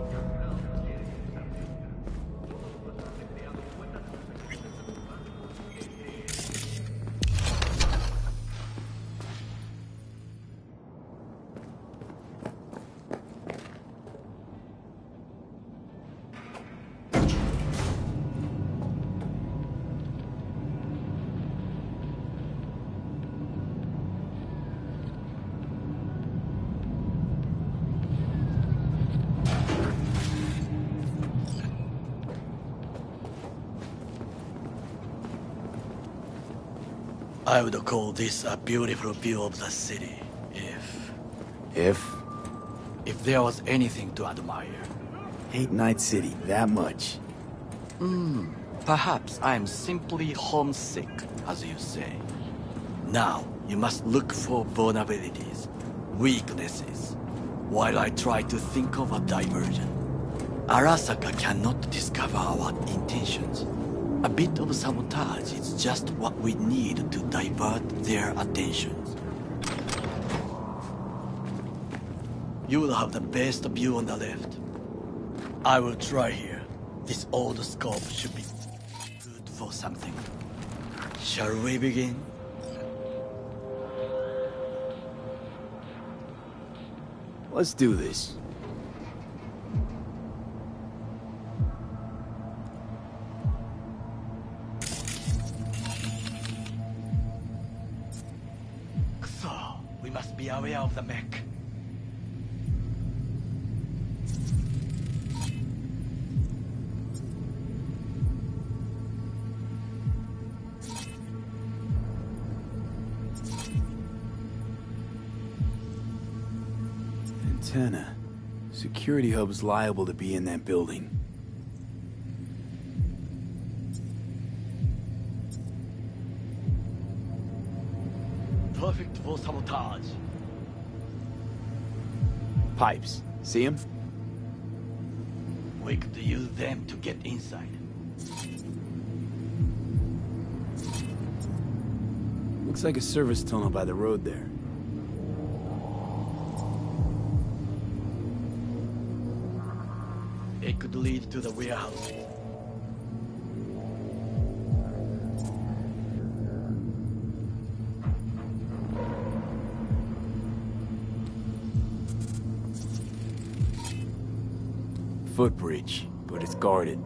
I would call this a beautiful view of the city, if there was anything to admire. Hate Night City that much. Perhaps I'm simply homesick, as you say. Now, you must look for vulnerabilities, weaknesses, while I try to think of a diversion. Arasaka cannot discover our intentions. A bit of sabotage is just what we need to divert their attentions. You will have the best view on the left. I will try here. This old scope should be good for something. Shall we begin? Let's do this. We must be aware of the mech. Antenna. Security hub's liable to be in that building. Perfect for sabotage. Pipes. See him? We could use them to get inside. Looks like a service tunnel by the road there. It could lead to the warehouse. Footbridge, but it's guarded.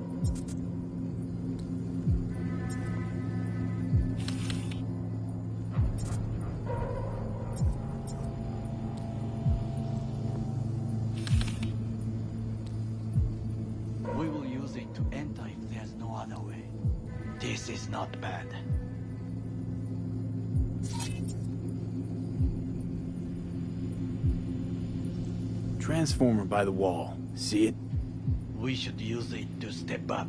We will use it to enter other way. This is not bad. Transformer by the wall. See it? We should use it to step up.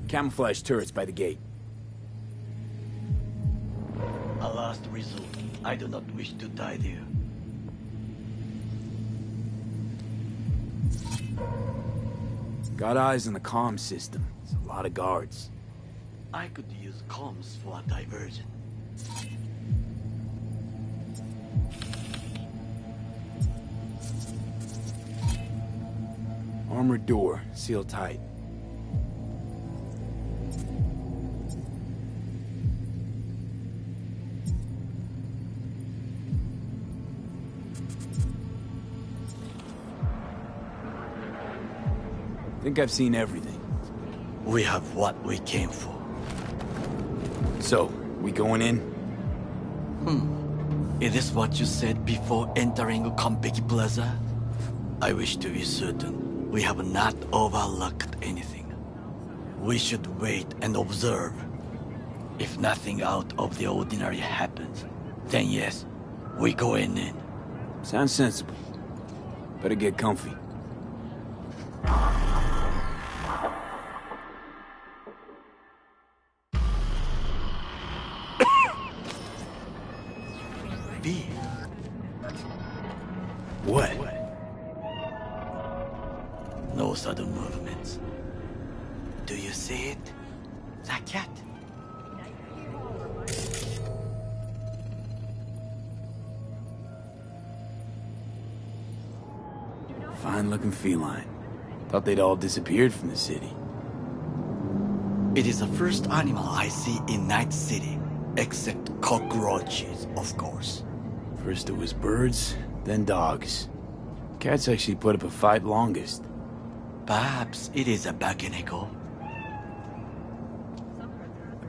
Camouflage turrets by the gate. A last resort. I do not wish to die there. Got eyes on the comm system. It's a lot of guards. I could use comms for a diversion. Armored door, sealed tight. Think I've seen everything. We have what we came for. So, we going in? Is this what you said before entering Konpeki Plaza? I wish to be certain we have not overlooked anything. We should wait and observe. If nothing out of the ordinary happens, then yes, we going in. Sounds sensible. Better get comfy. What? No sudden movements. Do you see it? The cat. Fine-looking feline. Thought they'd all disappeared from the city. It is the first animal I see in Night City, except cockroaches, of course. First it was birds, then dogs. Cats actually put up a fight longest. Perhaps it is a Bakeneko.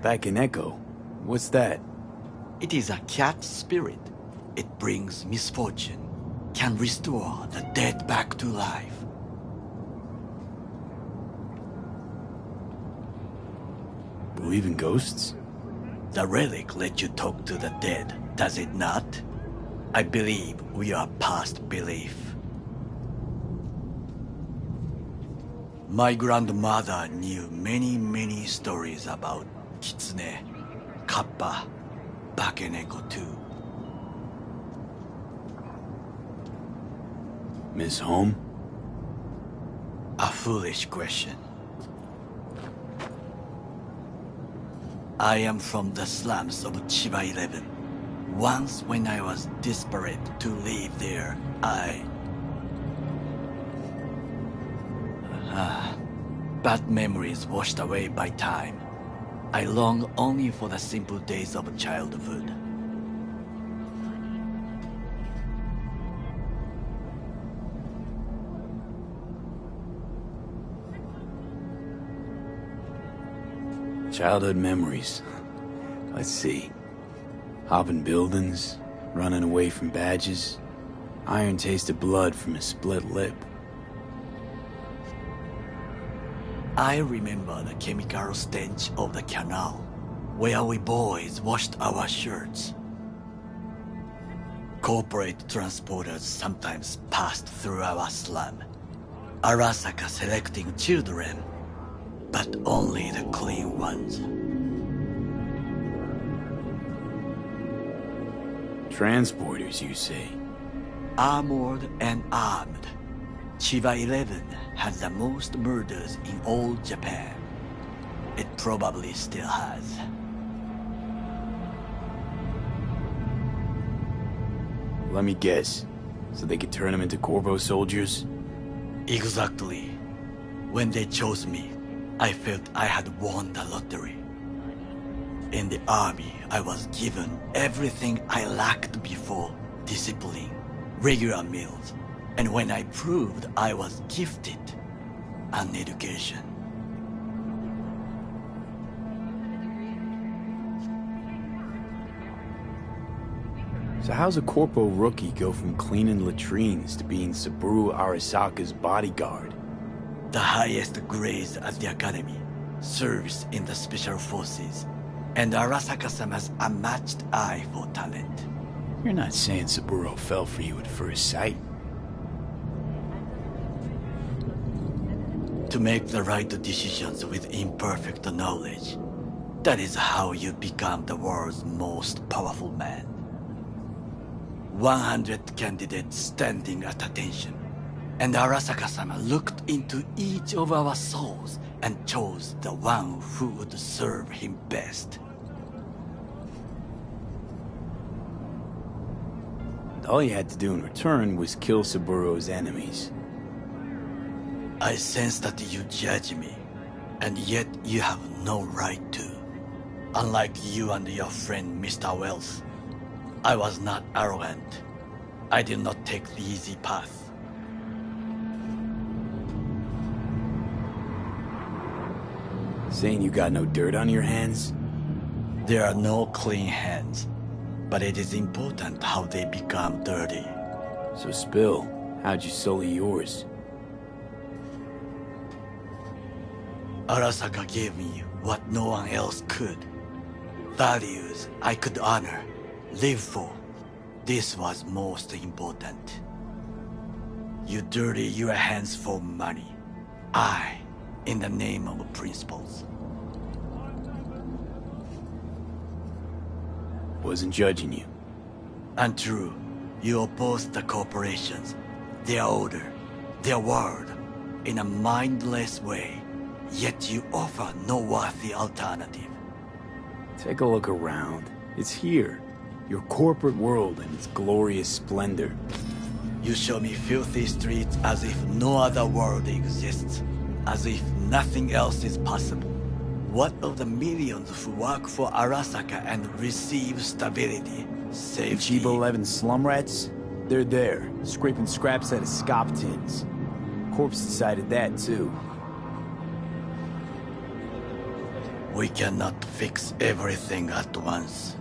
Back in Echo? What's that? It is a cat spirit. It brings misfortune, can restore the dead back to life. Believe in ghosts? The relic lets you talk to the dead, does it not? I believe we are past belief. My grandmother knew many stories about Kitsune, Kappa, Bakeneko too. Miss Home? A foolish question. I am from the slums of Chiba 11. Once when I was desperate to live there, bad memories washed away by time. I long only for the simple days of childhood. Childhood memories. Let's see. Hopping buildings, running away from badges, iron tasted blood from a split lip. I remember the chemical stench of the canal, where we boys washed our shirts. Corporate transporters sometimes passed through our slum, Arasaka selecting children, but only the clean ones. Transporters, you say? Armored and armed. Chiba 11 has the most murders in all Japan. It probably still has. Let me guess. So they could turn them into Corvo soldiers? Exactly. When they chose me, I felt I had won the lottery. In the army, I was given everything I lacked before: discipline, regular meals, and when I proved I was gifted, an education. So how's a corpo rookie go from cleaning latrines to being Saburo Arasaka's bodyguard? The highest grades at the academy, serves in the special forces, and Arasaka-sama's unmatched eye for talent. You're not saying Saburo fell for you at first sight? To make the right decisions with imperfect knowledge. That is how you become the world's most powerful man. 100 candidates standing at attention, and Arasaka-sama looked into each of our souls and chose the one who would serve him best. All you had to do in return was kill Saburo's enemies. I sense that you judge me, and yet you have no right to. Unlike you and your friend Mr. Wells, I was not arrogant. I did not take the easy path. Saying you got no dirt on your hands? There are no clean hands, but it is important how they become dirty. So spill, how'd you sully yours? Arasaka gave me what no one else could. Values I could honor, live for. This was most important. You dirty your hands for money. I, in the name of principles. Wasn't judging you. Untrue. You oppose the corporations, their order, their word, in a mindless way. Yet you offer no worthy alternative. Take a look around. It's here. Your corporate world in its glorious splendor. You show me filthy streets as if no other world exists. As if nothing else is possible. What of the millions who work for Arasaka and receive stability, safety? Chiba 11 slum rats? They're there, scraping scraps out of scop tins. Corpse decided that too. We cannot fix everything at once.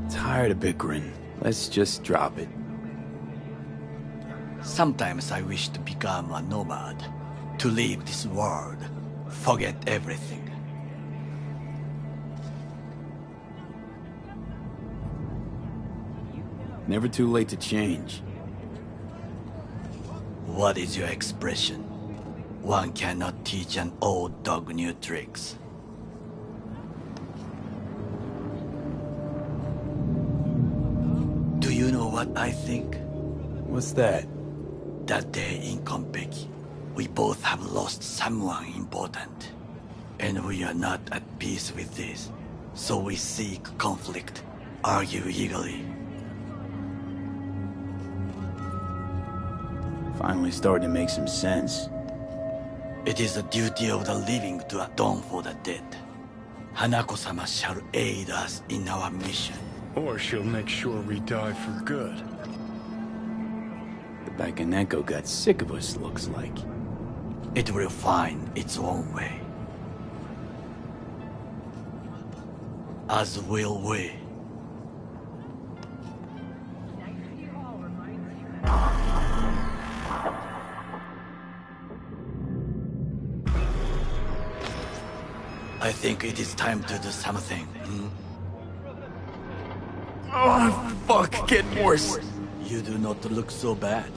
Tired of bickering. Let's just drop it. Sometimes I wish to become a nomad. To leave this world. Forget everything. Never too late to change. What is your expression? One cannot teach an old dog new tricks. Do you know what I think? What's that? That day in Konpeki, we both have lost someone important. And we are not at peace with this. So we seek conflict, argue eagerly. Finally starting to make some sense. It is the duty of the living to atone for the dead. Hanako-sama shall aid us in our mission. Or she'll make sure we die for good. The Bakaneko got sick of us, looks like. It will find its own way. As will we. I think it is time to do something. Oh, fuck, getting worse. You do not look so bad.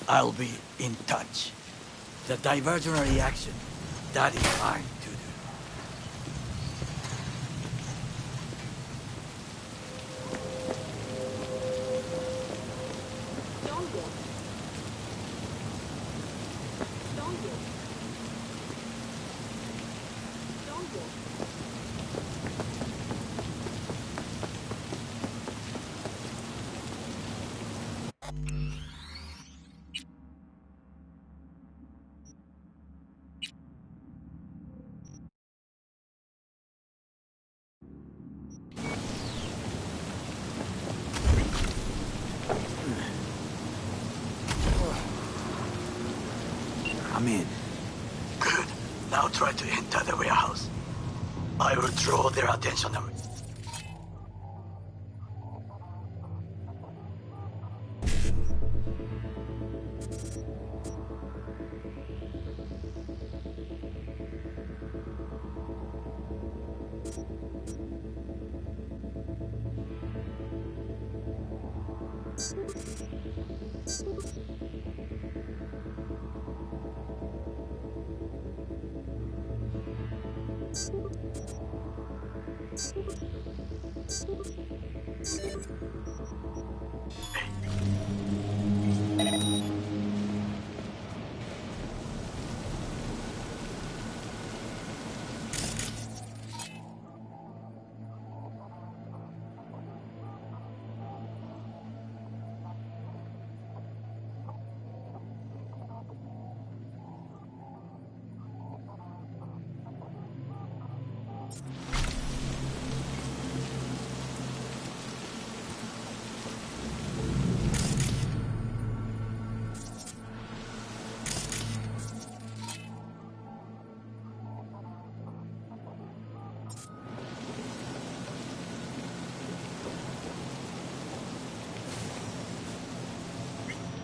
I'll be in touch. The diversionary action, that is mine to do. I'm in. Good. Now try to enter the warehouse. I will draw their attention.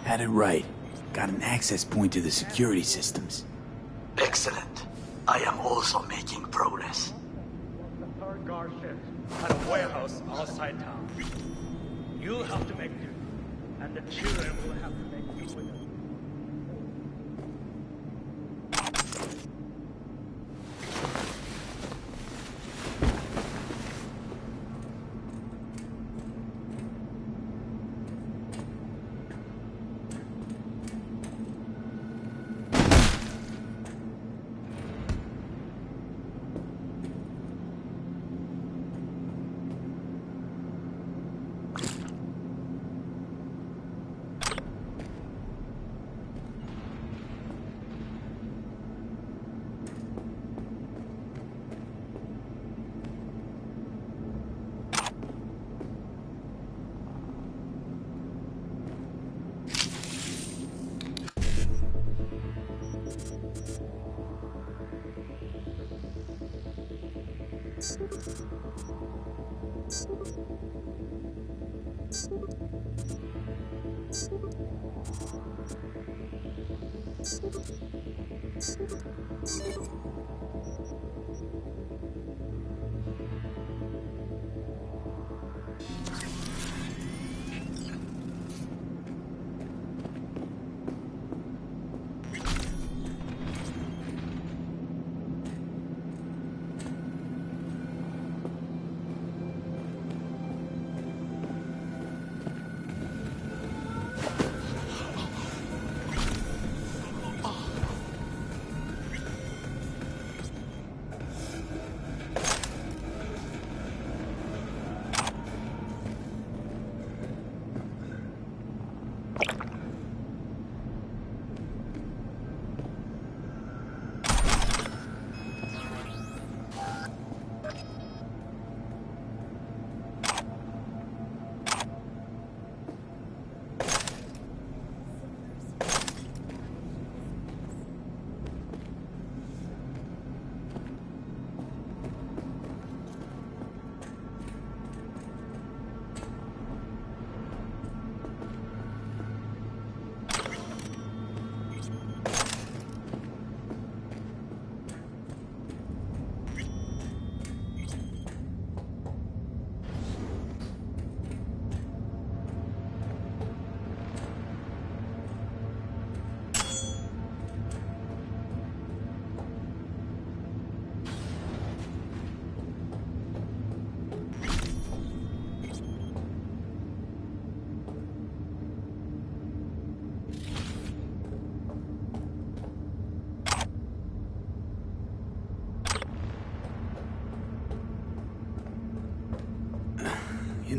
Had it right. Got an access point to the security systems. Excellent. I am also making progress. Third guard shift at a warehouse outside town. You'll have to make do, and the children will have to make do with it.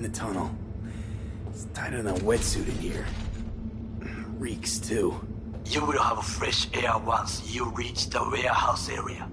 the tunnel. It's tighter than a wetsuit in here. Reeks, too. You will have fresh air once you reach the warehouse area.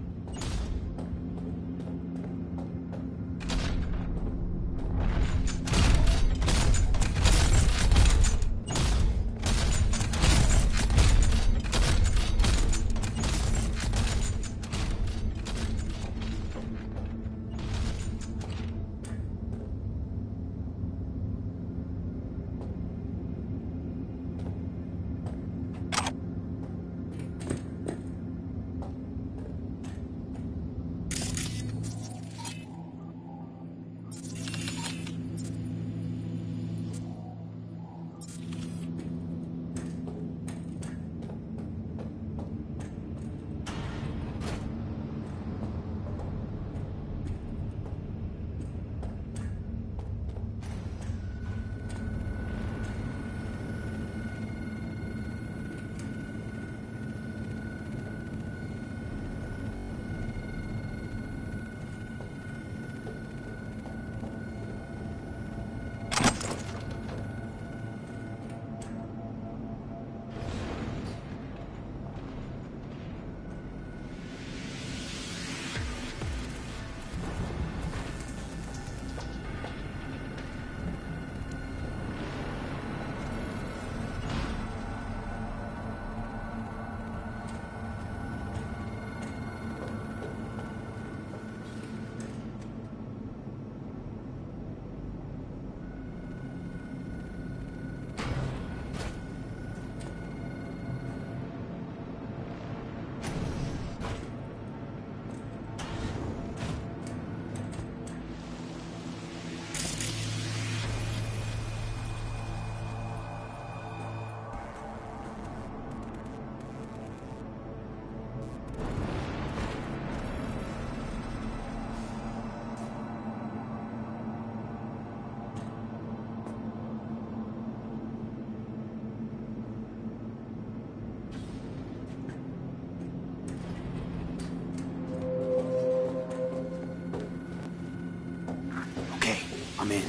I'm in.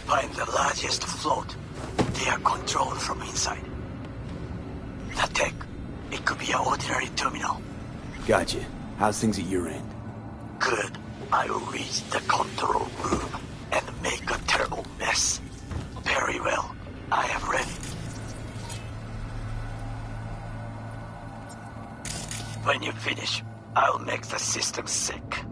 Find the largest float. They are controlled from inside. The tech. It could be an ordinary terminal. Gotcha. How's things at your end? Good. I will reach the control room and make a terrible mess. Very well. I am ready. When you finish, I'll make the system sick.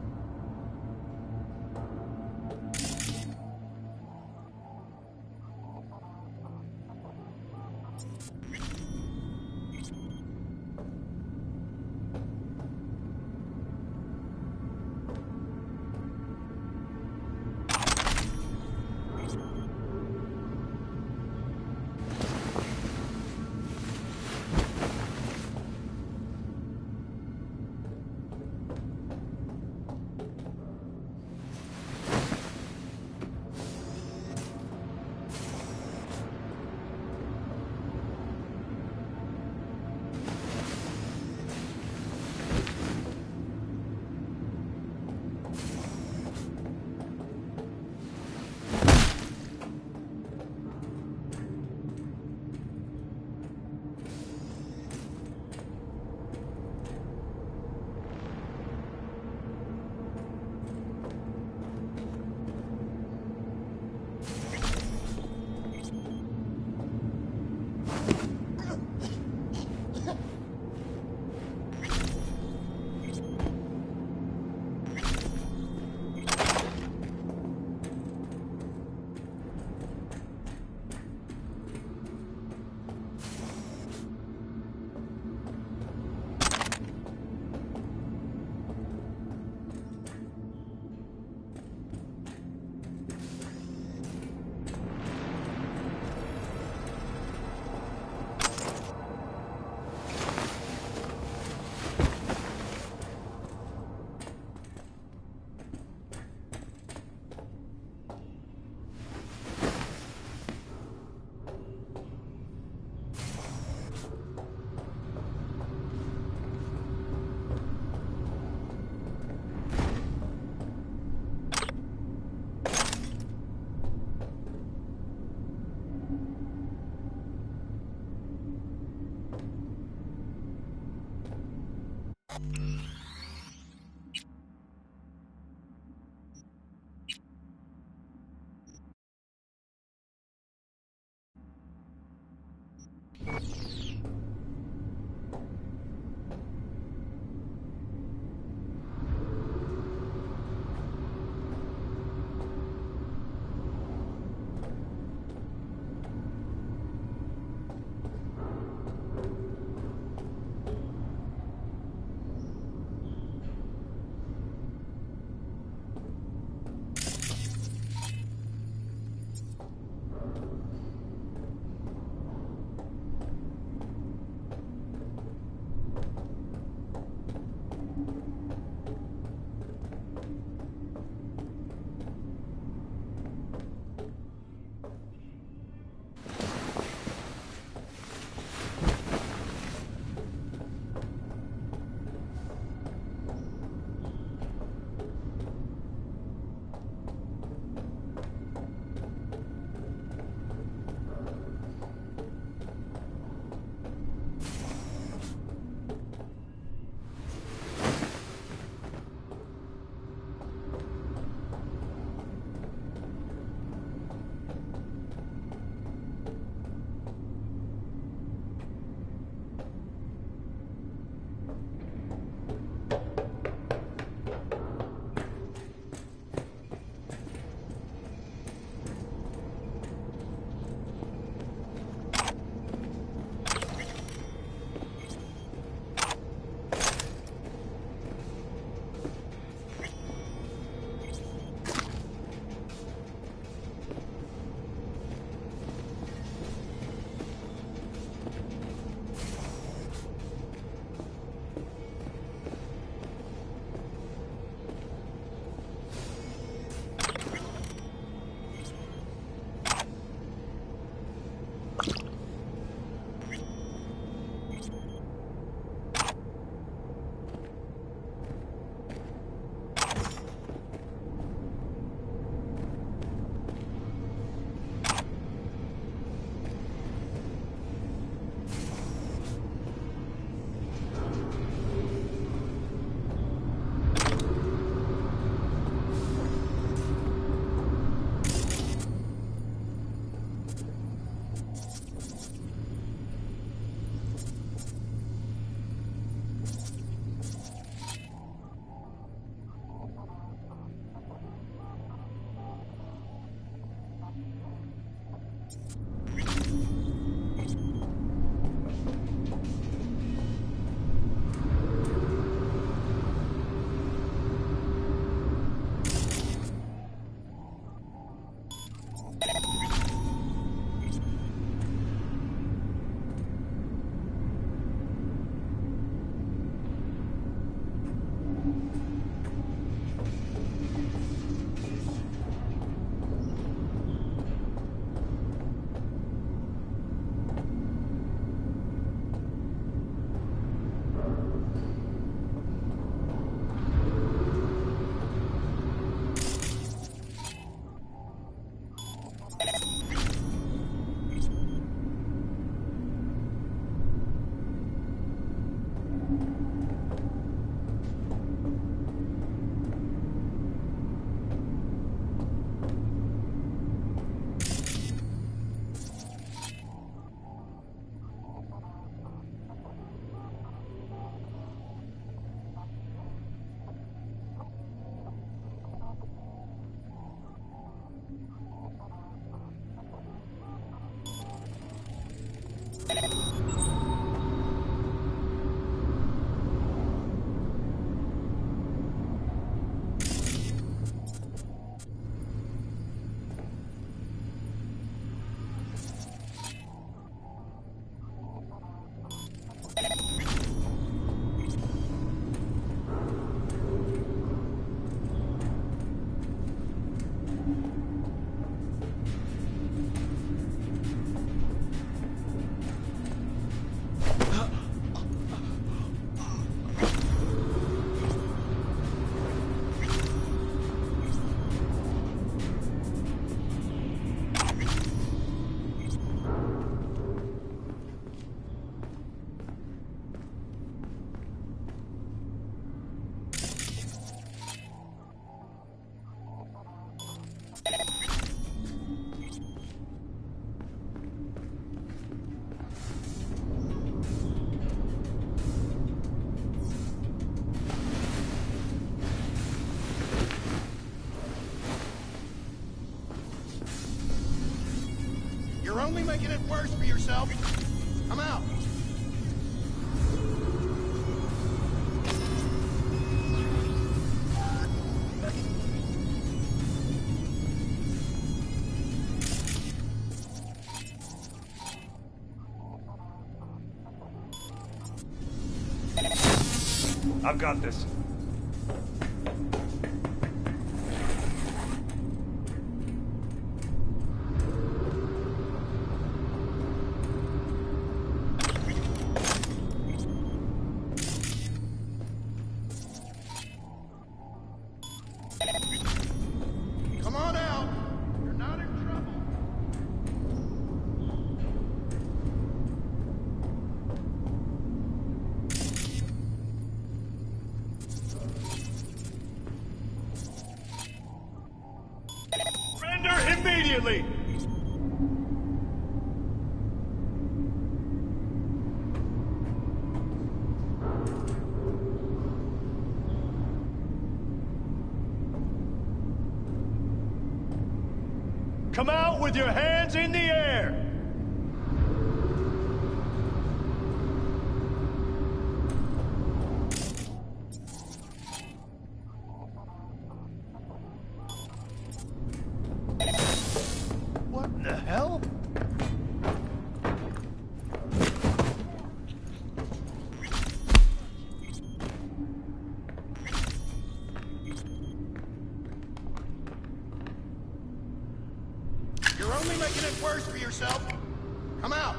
only making it worse for yourself. Come out. I've got this. Come on out. You're not in trouble. Surrender immediately! Come out with your hands in the air! What in the hell? You're only making it worse for yourself. Come out.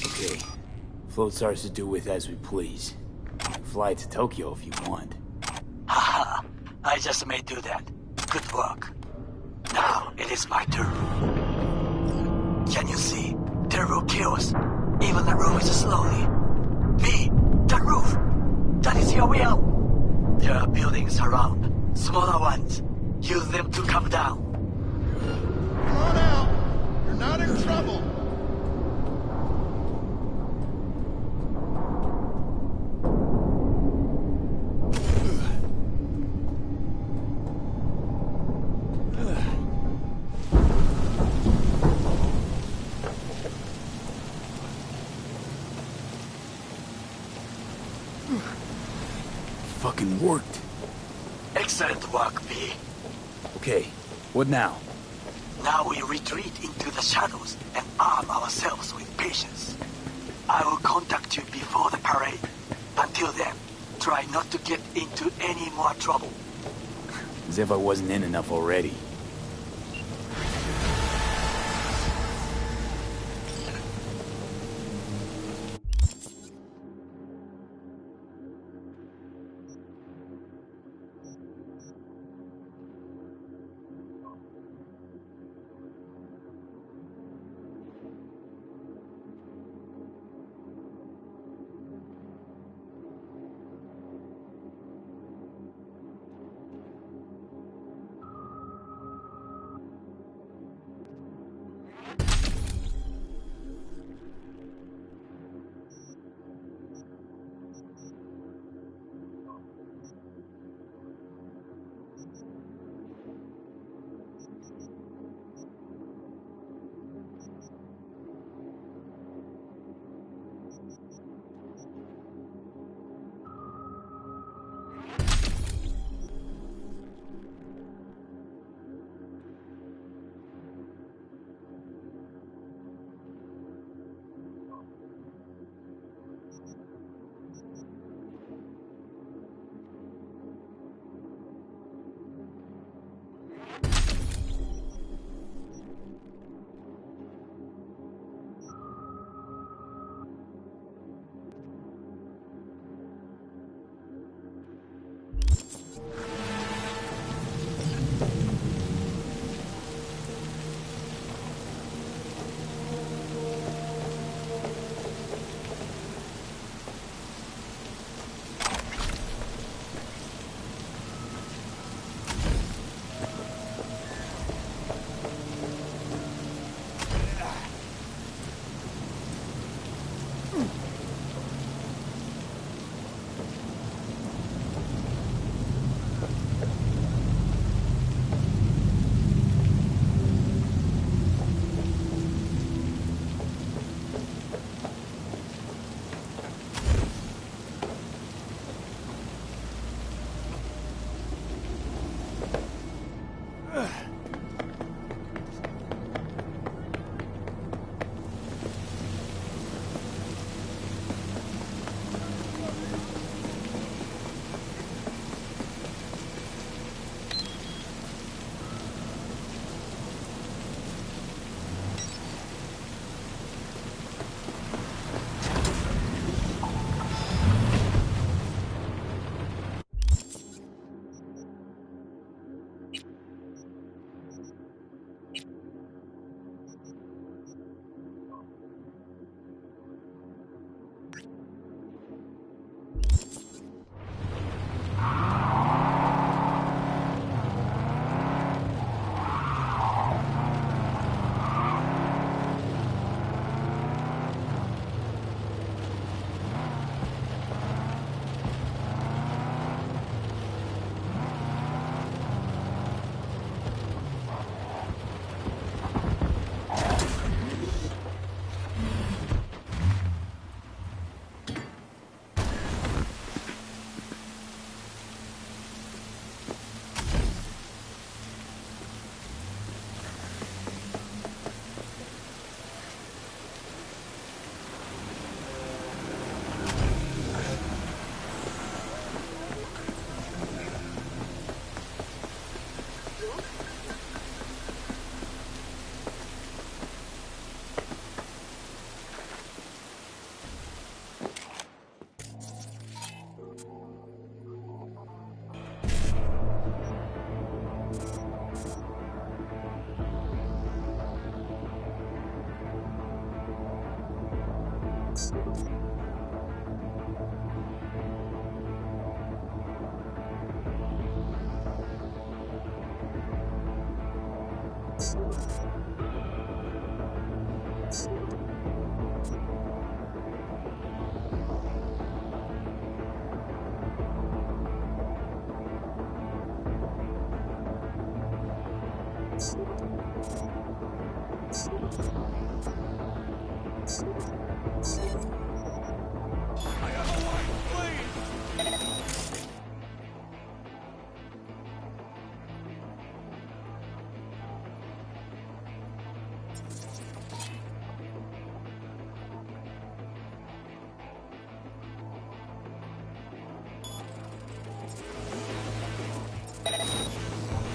Okay. Float starts to do with as we please. Fly to Tokyo if you want. Haha, I just may do that. Good work. Now it is my turn. Can you see? Terrible chaos. Even the roof is slowly. Me, the roof. That is your way out. There are buildings around. Smaller ones. Use them to come down. Come on out. You're not in trouble. Fucking worked. Excellent work, V. Okay, what now? Now we retreat into the shadows and arm ourselves with patience. I will contact you before the parade. Until then, try not to get into any more trouble. As if I wasn't in enough already.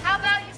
How about you?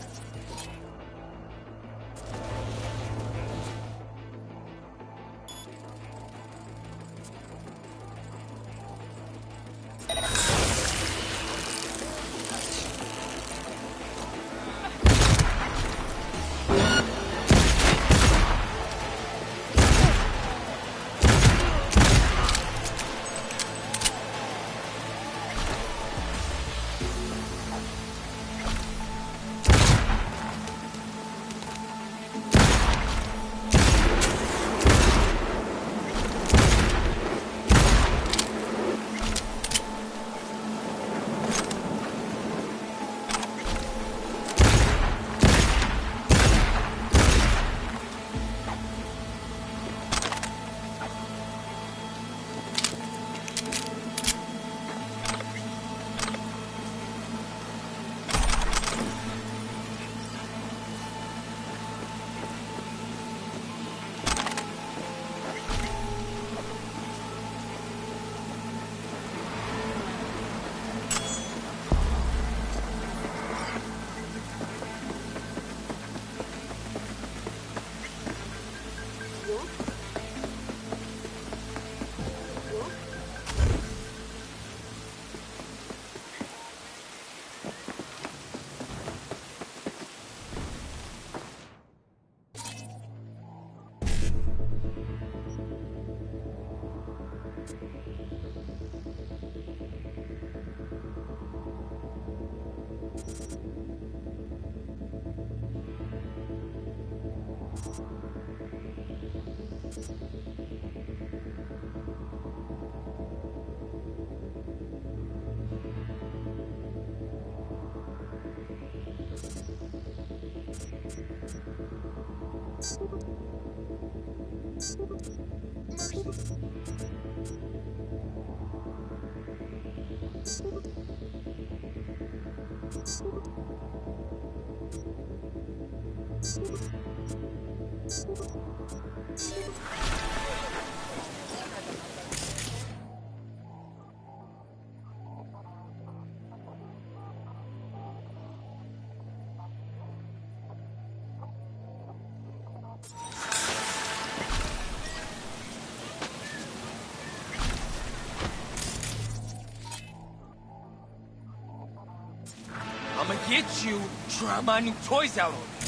I'ma get you, try my new toys out on you.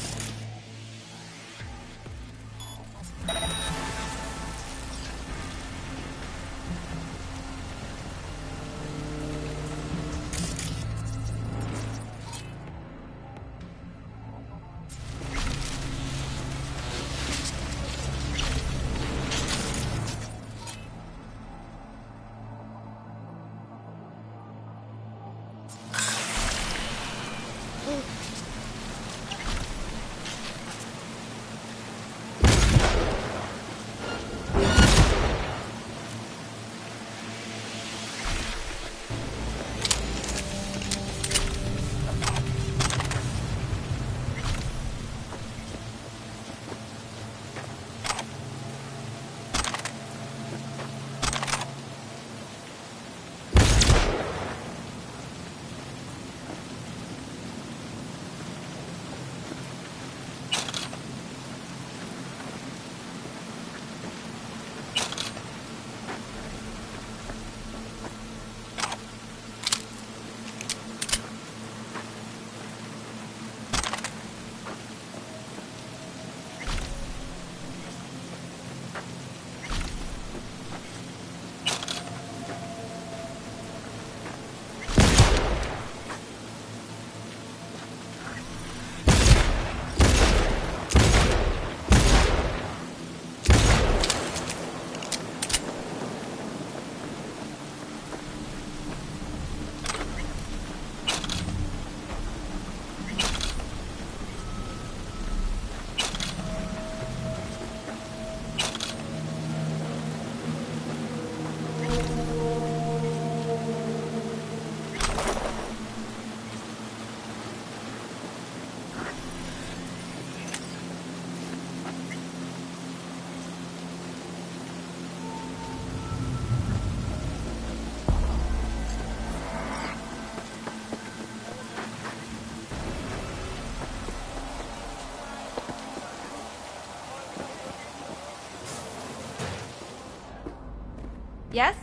Yes?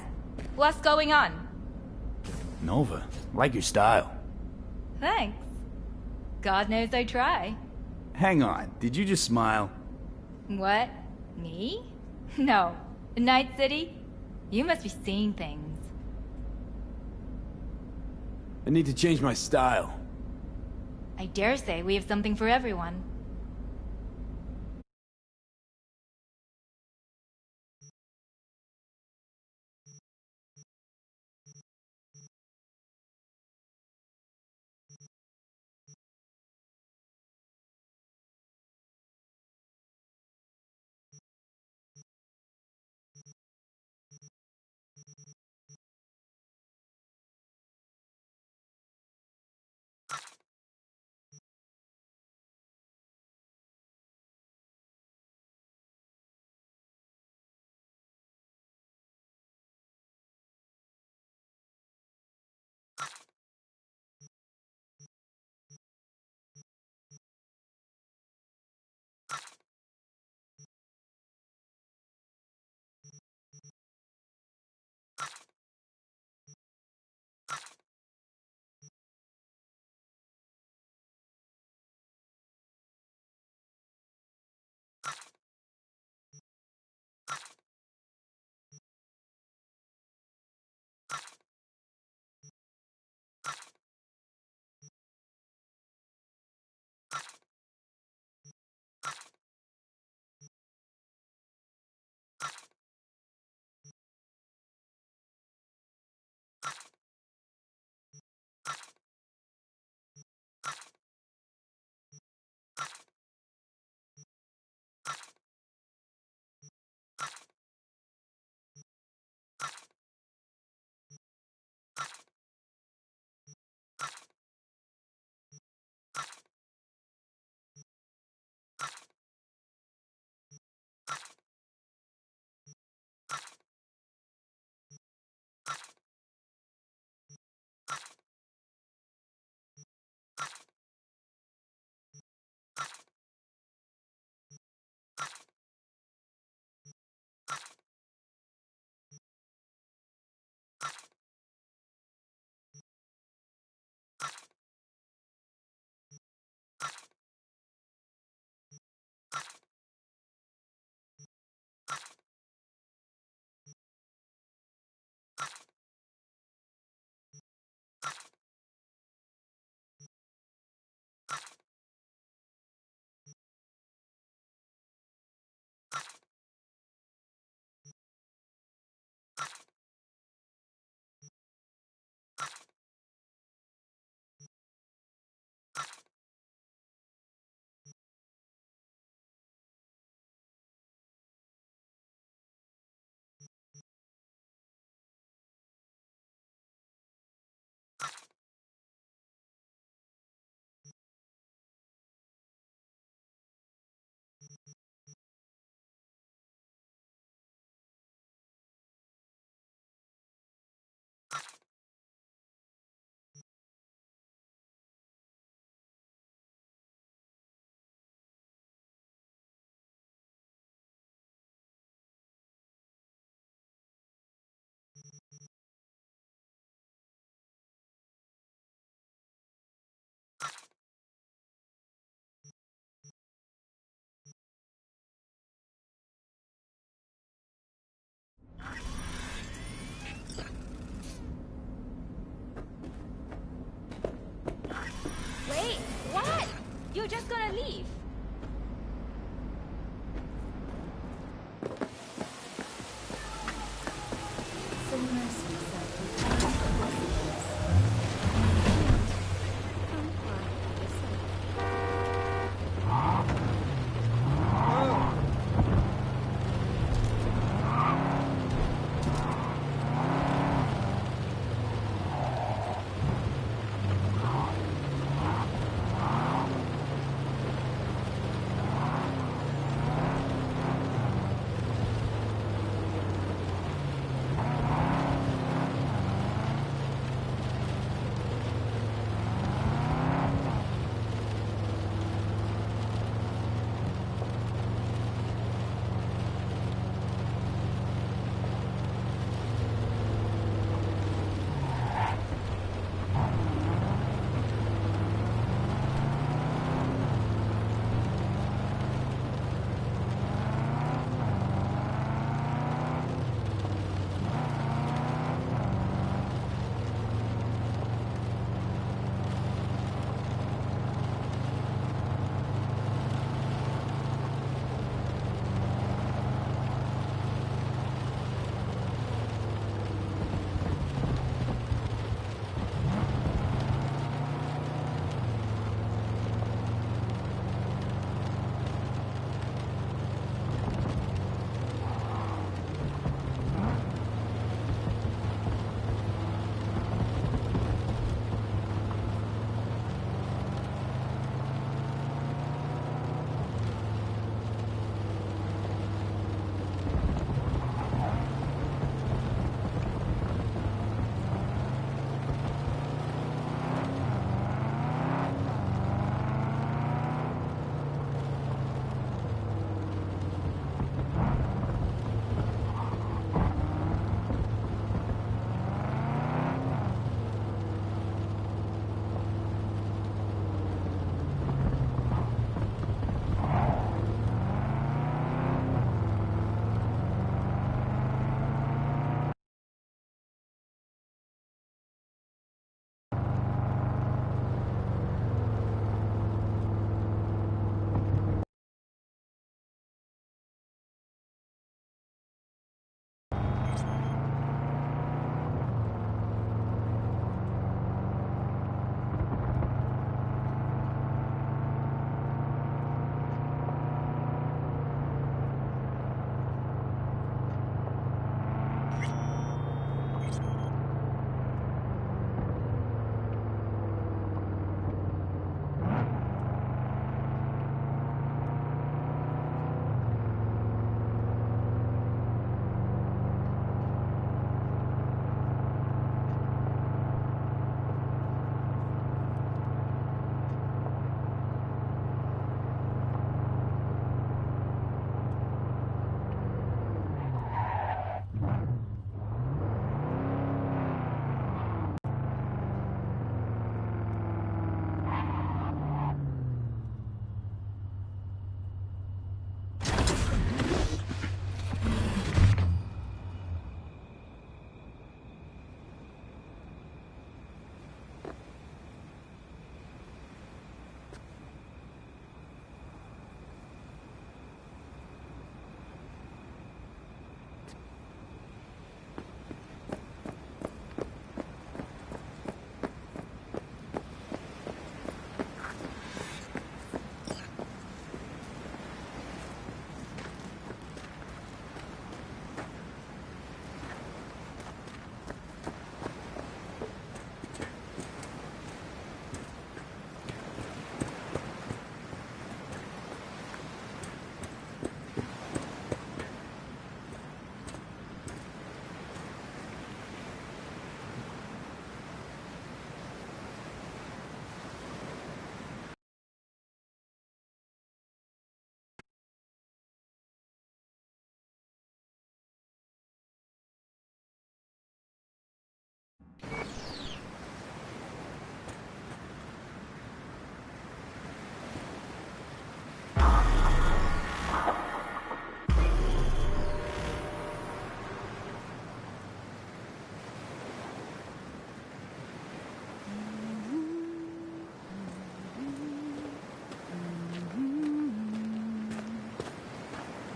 What's going on? Nova, like your style. Thanks. God knows I try. Hang on, did you just smile? What? Me? No. Night City? You must be seeing things. I need to change my style. I dare say we have something for everyone. Wait, what? You're just gonna leave?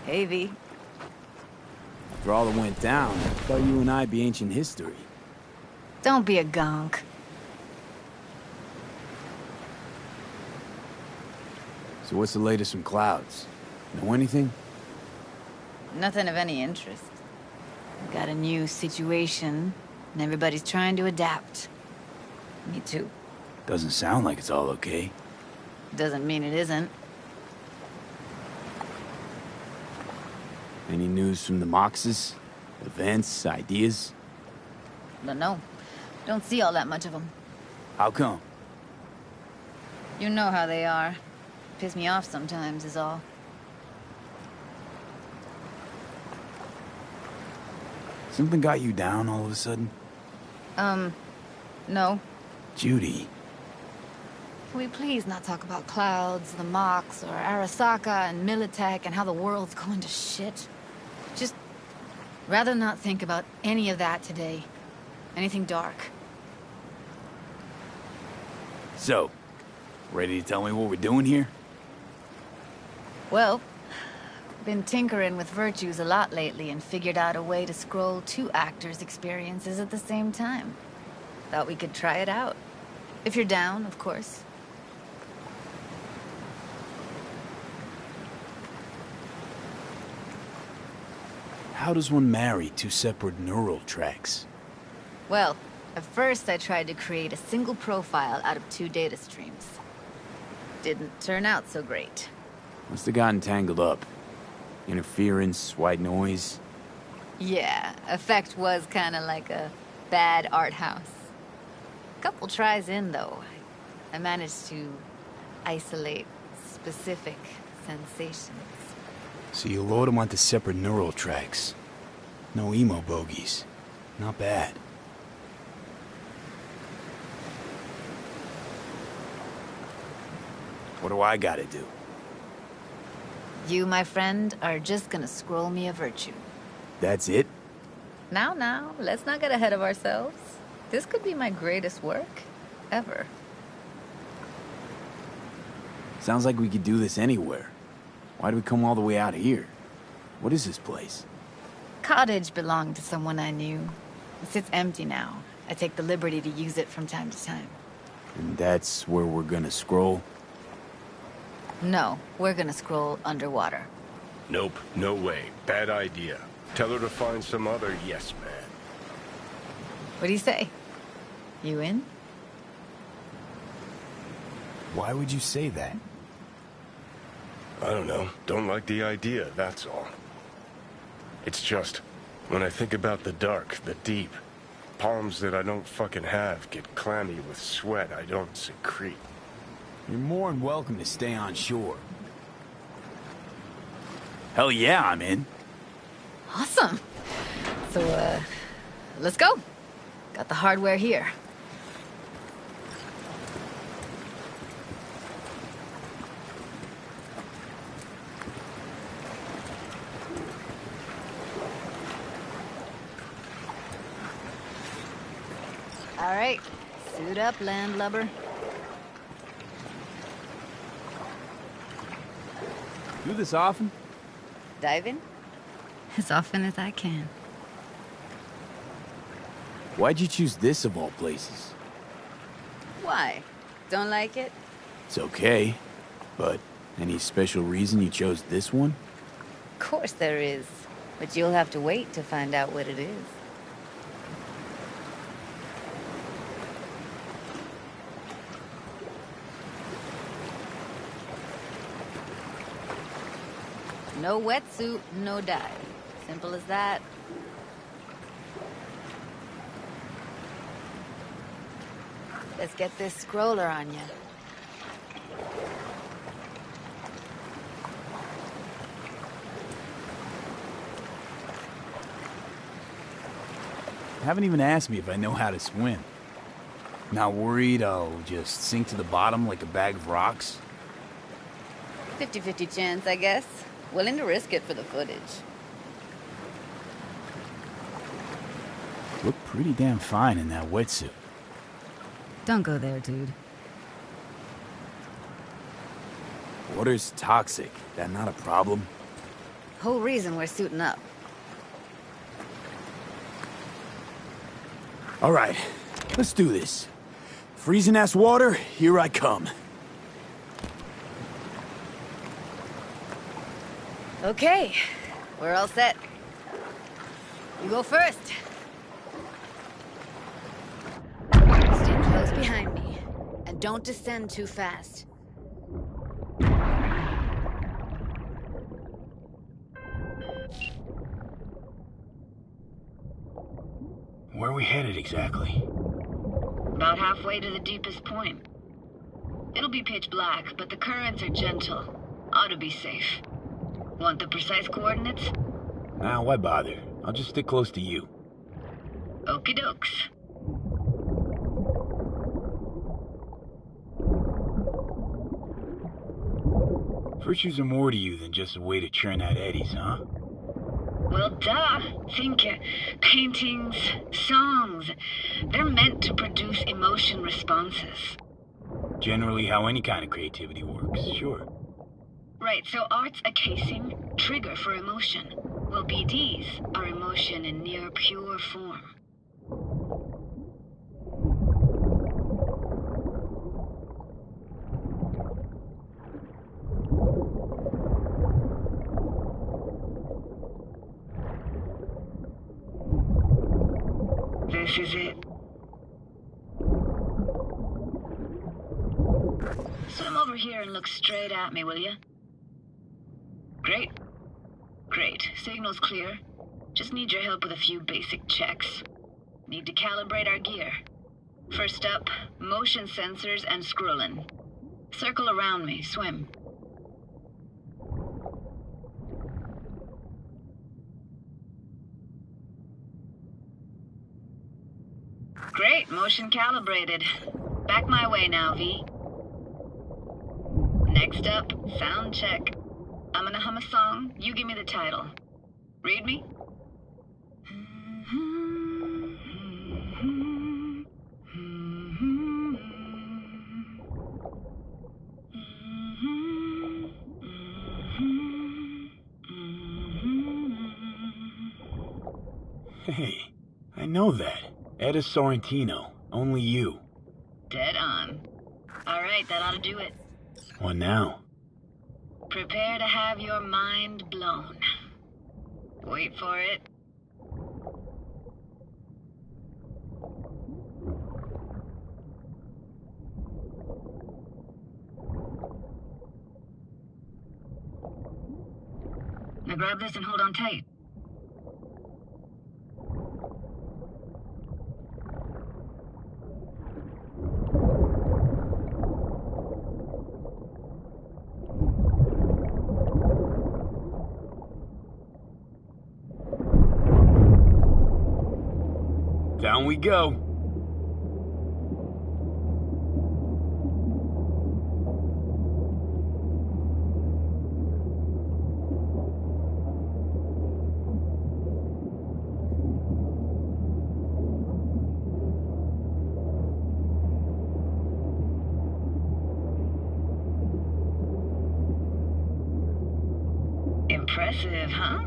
Hey, V. After all that went down, I thought you and I'd be ancient history. Don't be a gonk. So what's the latest from Clouds? Know anything? Nothing of any interest. Got a new situation, and everybody's trying to adapt. Me too. Doesn't sound like it's all okay. Doesn't mean it isn't. Any news from the Moxes? Events, ideas? Don't know. Don't see all that much of them. How come? You know how they are. Piss me off sometimes is all. Something got you down all of a sudden? No. Judy. Can we please not talk about Clouds, the Mox, or Arasaka and Militech and how the world's going to shit? Just rather not think about any of that today. Anything dark. So, ready to tell me what we're doing here? Well, been tinkering with virtues a lot lately and figured out a way to scroll 2 actors' experiences at the same time. Thought we could try it out. If you're down, of course. How does one marry 2 separate neural tracks? Well, at first I tried to create a single profile out of 2 data streams. Didn't turn out so great. Must have gotten tangled up. Interference, white noise. Yeah, effect was kinda like a bad art house. Couple tries in, though, I managed to isolate specific sensations. So you load them onto separate neural tracks. No emo bogies. Not bad. What do I gotta do? You, my friend, are just gonna scroll me a virtue. That's it? Now, let's not get ahead of ourselves. This could be my greatest work, ever. Sounds like we could do this anywhere. Why'd we come all the way out here? What is this place? Cottage belonged to someone I knew. It sits empty now. I take the liberty to use it from time to time. And that's where we're gonna scroll? No, we're gonna scroll underwater. Nope, no way. Bad idea. Tell her to find some other yes man. What do you say? You in? Why would you say that? I don't know. Don't like the idea, that's all. It's just, when I think about the dark, the deep, palms that I don't fucking have get clammy with sweat I don't secrete. You're more than welcome to stay on shore. Hell yeah, I'm in. Awesome. So, let's go. Got the hardware here. All right, suit up, landlubber. Do this often? Dive in? As often as I can. Why'd you choose this of all places? Why? Don't like it? It's okay, but any special reason you chose this one? Of course there is. But you'll have to wait to find out what it is. No wetsuit, no dive. Simple as that. Let's get this scroller on you. Haven't even asked me if I know how to swim. Not worried I'll just sink to the bottom like a bag of rocks? 50-50 chance, I guess. Willing to risk it for the footage. Look pretty damn fine in that wetsuit. Don't go there, dude. Water's toxic. That not a problem? Whole reason we're suiting up. All right, let's do this. Freezing-ass water, here I come. Okay, we're all set. You go first. Stay close behind me, and don't descend too fast. Where are we headed exactly? About halfway to the deepest point. It'll be pitch black, but the currents are gentle. Ought to be safe. Want the precise coordinates? Nah, why bother? I'll just stick close to you. Okie dokes. Virtues are more to you than just a way to churn out eddies, huh? Well, duh. Think paintings, songs. They're meant to produce emotion responses. Generally how any kind of creativity works, sure. Right, so art's a casing, trigger for emotion. Well, BDs are emotion in near pure form. This is it. Swim over here and look straight at me, will you? Great. Great. Signal's clear. Just need your help with a few basic checks. Need to calibrate our gear. First up, motion sensors and scrolling. Circle around me. Swim. Great. Motion calibrated. Back my way now, V. Next up, sound check. I'm gonna hum a song. You give me the title. Read me? Hey, I know that. Etta Sorrentino. Only you. Dead on. All right, that ought to do it. What now? Prepare to have your mind blown. Wait for it. Now grab this and hold on tight. Down we go. Impressive, huh?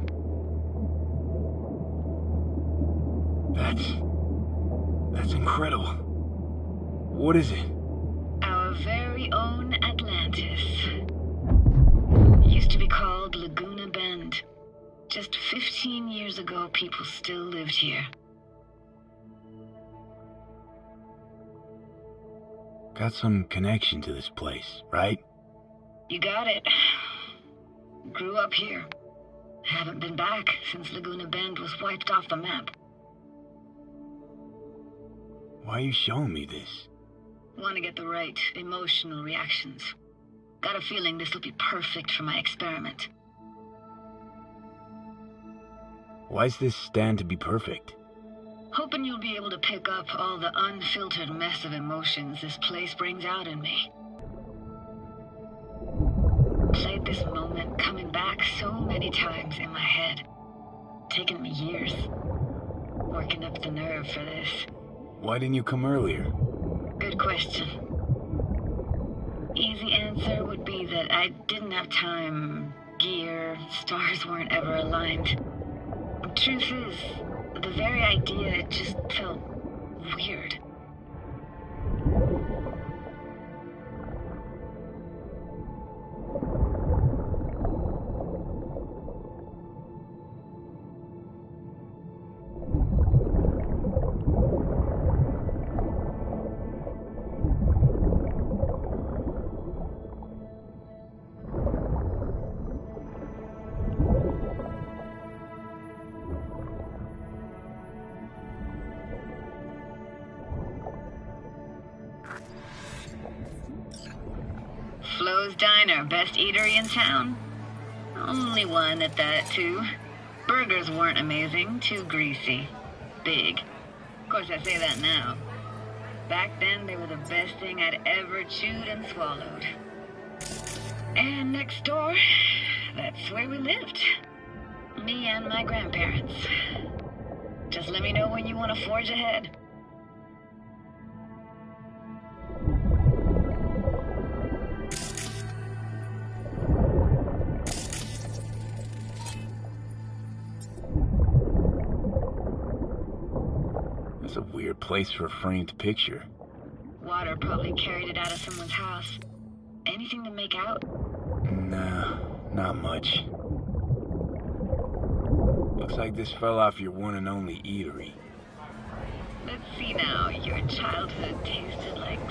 That's incredible. What is it? Our very own Atlantis. Used to be called Laguna Bend. Just 15 years ago, people still lived here. Got some connection to this place, right? You got it. Grew up here. Haven't been back since Laguna Bend was wiped off the map. Why are you showing me this? Want to get the right emotional reactions. Got a feeling this will be perfect for my experiment. Why's this stand to be perfect? Hoping you'll be able to pick up all the unfiltered mess of emotions this place brings out in me. Played this moment coming back so many times in my head. Taken me years. Working up the nerve for this. Why didn't you come earlier? Good question. Easy answer would be that I didn't have time gear, stars weren't ever aligned. Truth is, the very idea, it just felt weird. Flo's Diner, best eatery in town? Only one at that, too. Burgers weren't amazing, too greasy. Big. Of course, I say that now. Back then, they were the best thing I'd ever chewed and swallowed. And next door, that's where we lived. Me and my grandparents. Just let me know when you want to forge ahead. That's a weird place for a framed picture. Water probably carried it out of someone's house. Anything to make out? Nah, not much. Looks like this fell off your one and only eatery. Let's see now. Your childhood tasted like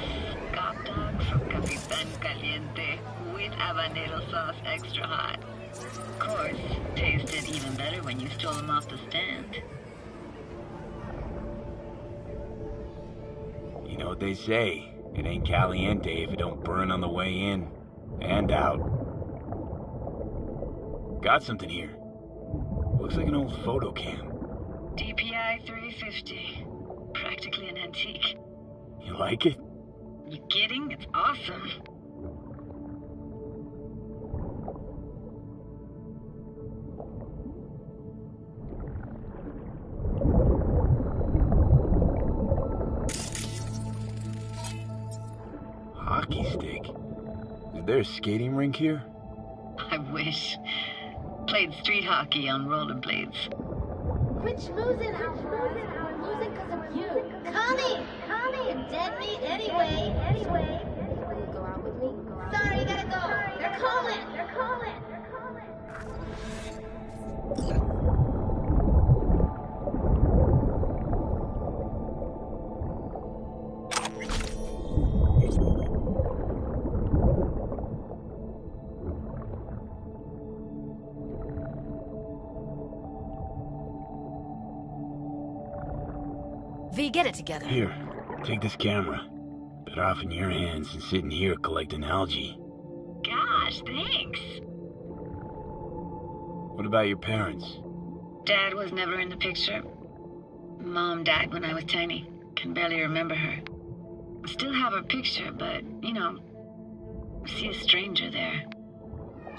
scop dogs from Capitan Caliente with habanero sauce extra hot. Of course, tasted even better when you stole them off the stand. You know what they say, it ain't caliente if it don't burn on the way in and out. Got something here. Looks like an old photo cam. DPI 350. Practically an antique. You like it? You kidding? It's awesome. Hockey stick? Is there a skating rink here? I wish. Played street hockey on rollerblades. Quit schmoozing, Alvarez. We're losing because of you. Connie! You're dead meat anyway. Go out with me? Sorry, you gotta go. They're calling. V, get it together. Here, take this camera. Better off in your hands than sitting here collecting algae. Gosh, thanks. What about your parents? Dad was never in the picture. Mom died when I was tiny. Can barely remember her. Still have her picture, but, you know, see a stranger there.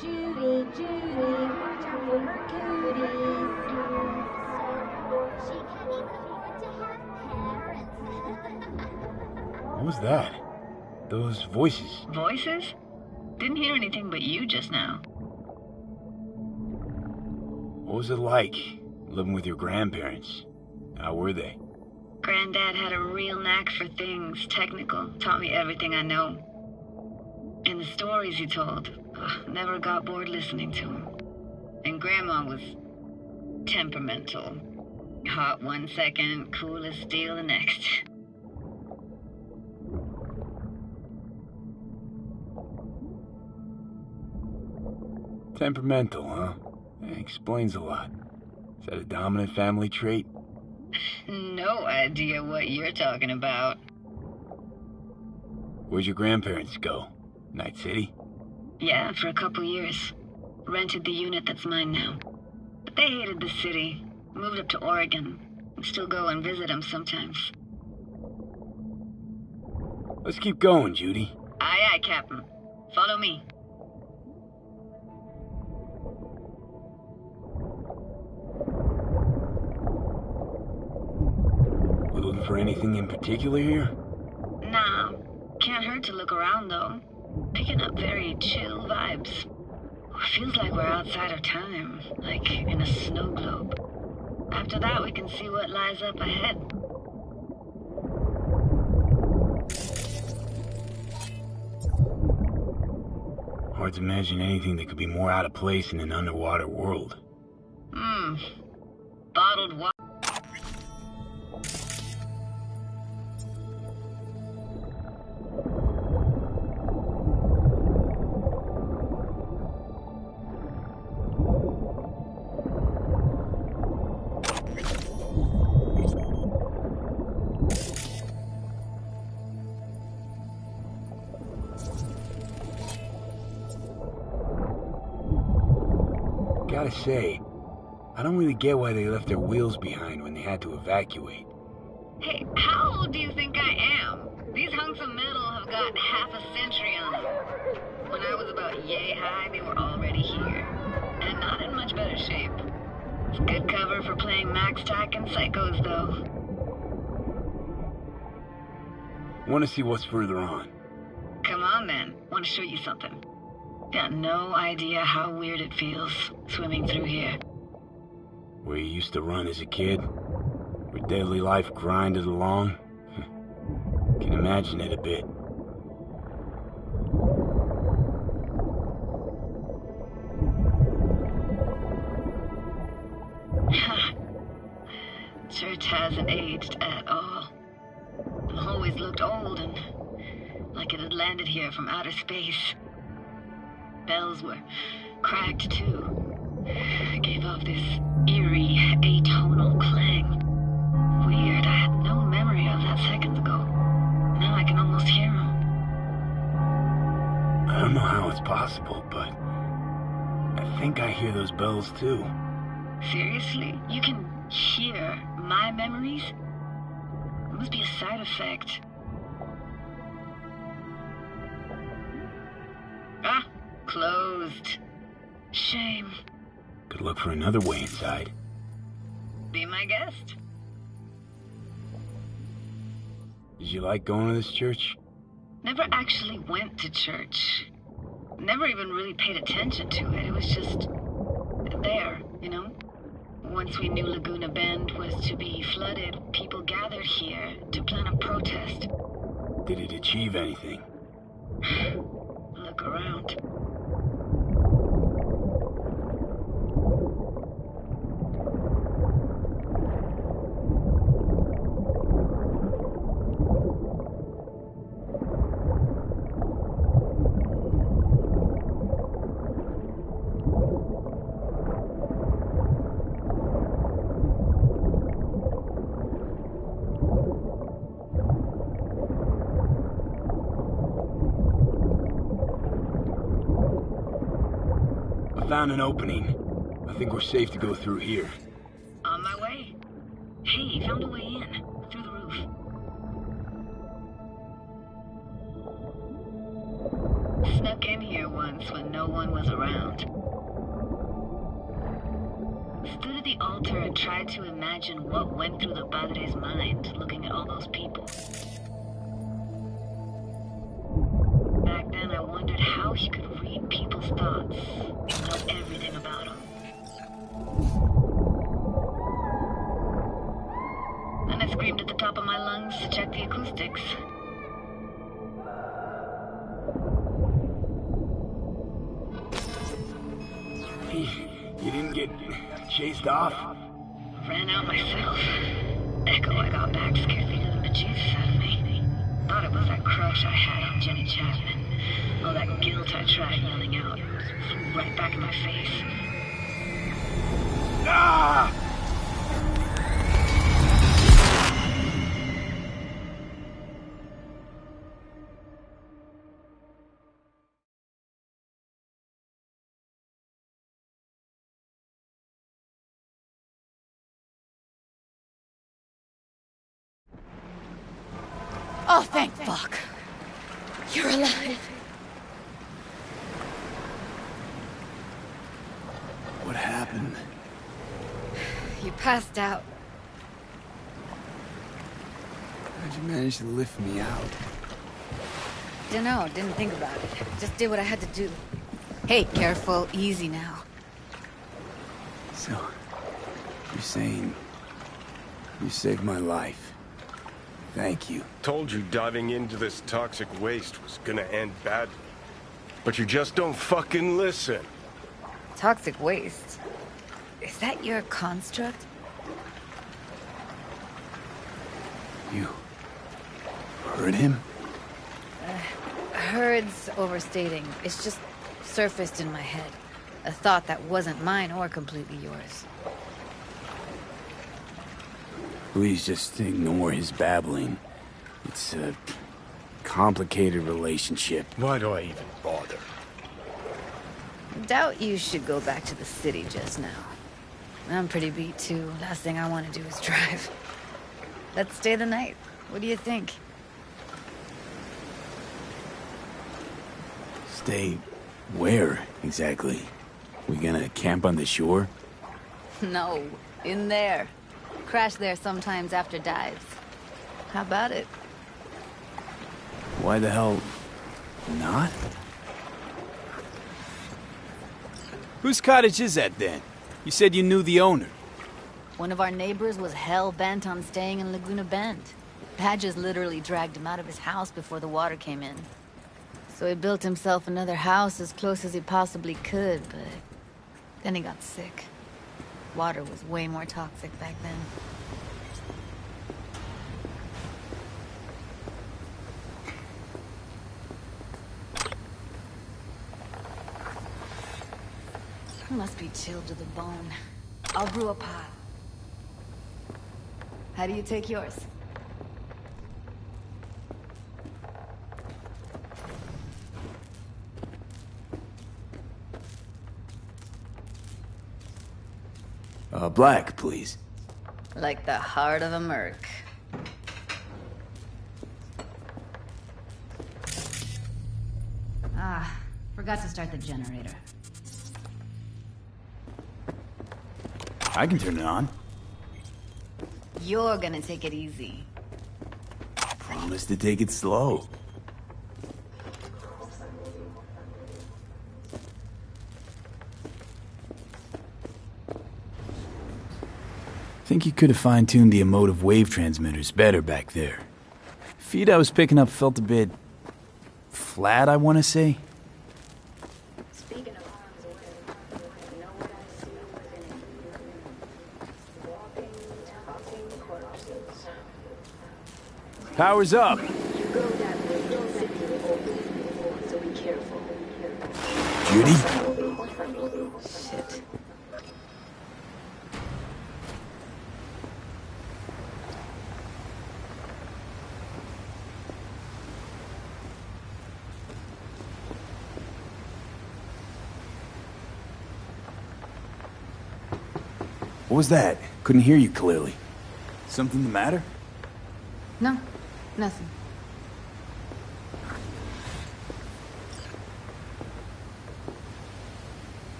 Judy, watch out for her cooties. She can't even afford to have parents. What was that? Those voices. Voices? Didn't hear anything but you just now. What was it like, living with your grandparents? How were they? Granddad had a real knack for things technical. Taught me everything I know. And the stories he told, never got bored listening to him. And Grandma was temperamental. Hot one second, cool as steel the next. Temperamental, huh? Explains a lot. Is that a dominant family trait? No idea what you're talking about. Where'd your grandparents go? Night City? Yeah, for a couple years. Rented the unit that's mine now. But they hated the city. Moved up to Oregon. Still go and visit them sometimes. Let's keep going, Judy. Aye, aye, Captain. Follow me. We looking for anything in particular here? Nah. Can't hurt to look around, though. Picking up very chill vibes. Feels like we're outside of time, like in a snow globe. After that, we can see what lies up ahead. Hard to imagine anything that could be more out of place in an underwater world. Bottled water. Gotta say, I don't really get why they left their wheels behind when they had to evacuate. Hey, how old do you think I am? These hunks of metal have got half a century on them. When I was about yay high, they were already here. And not in much better shape. It's good cover for playing Max Tack and Psychos, though. Want to see what's further on? Come on, then. Want to show you something. Got no idea how weird it feels, swimming through here. Where you used to run as a kid? Where daily life grinded along? Can imagine it a bit. Church hasn't aged at all. It always looked old and like it had landed here from outer space. Bells were cracked too. Gave off this eerie, atonal clang. Weird, I had no memory of that seconds ago. Now I can almost hear them. I don't know how it's possible, but I think I hear those bells too. Seriously? You can hear my memories? It must be a side effect. Ah, closed. Shame. Could look for another way inside. Be my guest. Did you like going to this church? Never actually went to church. Never even really paid attention to it. It was just there, you know? Once we knew Laguna Bend was to be flooded, people gathered here to plan a protest. Did it achieve anything? Look around. Found an opening. I think we're safe to go through here. On my way. Hey, found a way in. Through the roof. Snuck in here once when no one was around. Stood at the altar and tried to imagine what went through the Padre's mind looking at all those people. Back then I wondered how he could read people's thoughts. Know everything about him. And I screamed at the top of my lungs to check the acoustics. You didn't get chased off? Ran out myself. Echo I got back scared the living bejesus out of me. Thought it was that crush I had on Jenny Chapman. All that guilt I tried yelling out. Right back in my face. Ah! Oh, thank fuck. You're alive. What happened? You passed out. How'd you manage to lift me out? Dunno, didn't think about it. Just did what I had to do. Hey, careful. Easy now. So, you're saying you saved my life. Thank you. Told you diving into this toxic waste was gonna end badly. But you just don't fucking listen. Toxic waste? Is that your construct? You heard him? Heard's overstating. It's just surfaced in my head. A thought that wasn't mine or completely yours. Please just ignore his babbling. It's a complicated relationship. Why do I even bother? Doubt you should go back to the city just now. I'm pretty beat too. Last thing I want to do is drive. Let's stay the night. What do you think? Stay where, exactly? We gonna camp on the shore? No, in there. Crash there sometimes after dives. How about it? Why the hell not? Whose cottage is that then? You said you knew the owner. One of our neighbors was hell-bent on staying in Laguna Bend. Badges literally dragged him out of his house before the water came in. So he built himself another house as close as he possibly could, but then he got sick. Water was way more toxic back then. Must be chilled to the bone. I'll brew a pot. How do you take yours? Black, please. Like the heart of a merc. Ah, forgot to start the generator. I can turn it on. You're gonna take it easy. Promise to take it slow. Think you could have fine-tuned the emotive wave transmitters better back there. Feed I was picking up felt a bit flat, I want to say. Power's up. Judy? Shit. What was that? Couldn't hear you clearly. Something the matter? No, nothing.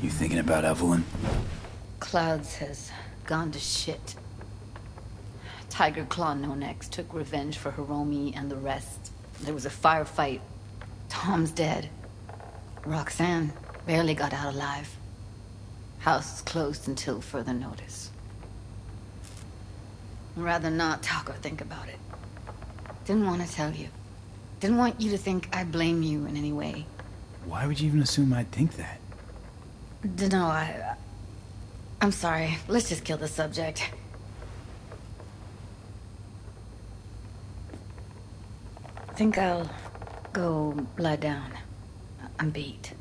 You thinking about Evelyn? Clouds has gone to shit. Tiger Claw No Next took revenge for Hiromi and the rest. There was a firefight. Tom's dead. Roxanne barely got out alive. House is closed until further notice. I'd rather not talk or think about it. Didn't want to tell you. Didn't want you to think I blame you in any way. Why would you even assume I'd think that? No, I'm sorry. Let's just kill the subject. Think I'll go lie down. I'm beat.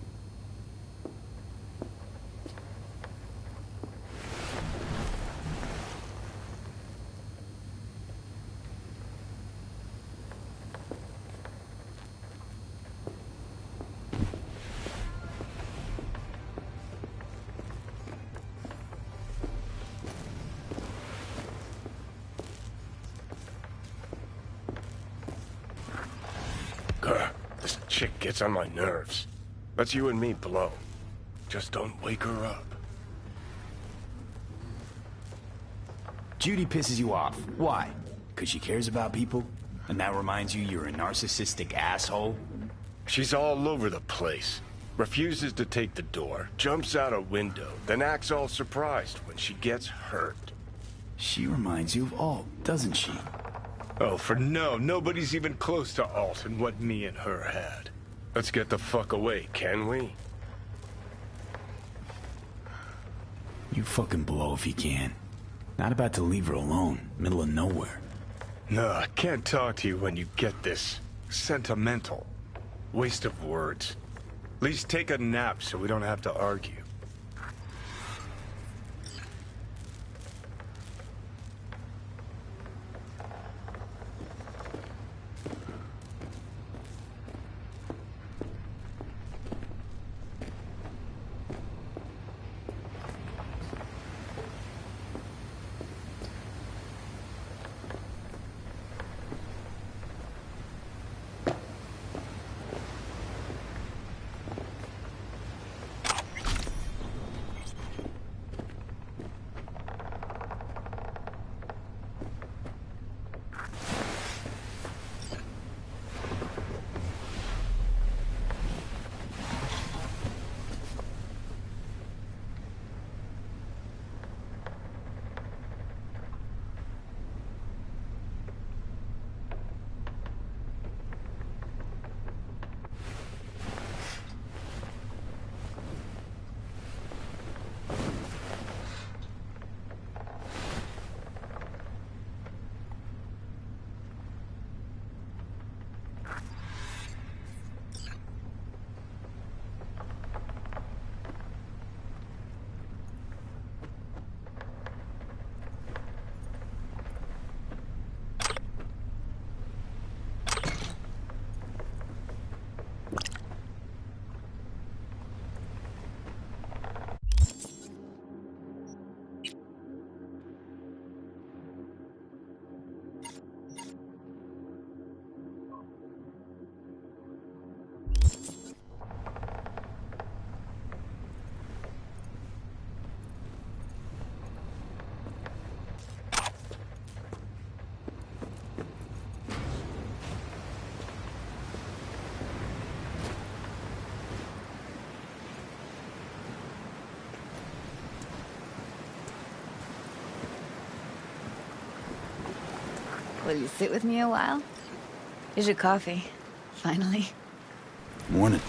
chick gets on my nerves. Let's you and me blow. Just don't wake her up. Judy pisses you off. Why? Because she cares about people? And that reminds you you're a narcissistic asshole? She's all over the place. Refuses to take the door, jumps out a window, then acts all surprised when she gets hurt. She reminds you of Alt, doesn't she? Oh, for no, nobody's even close to Alt and what me and her had. Let's get the fuck away, can we? You fucking blow if you can. Not about to leave her alone, middle of nowhere. No, I can't talk to you when you get this sentimental. Waste of words. At least take a nap so we don't have to argue. Will you sit with me a while? Here's your coffee. Finally. Morning.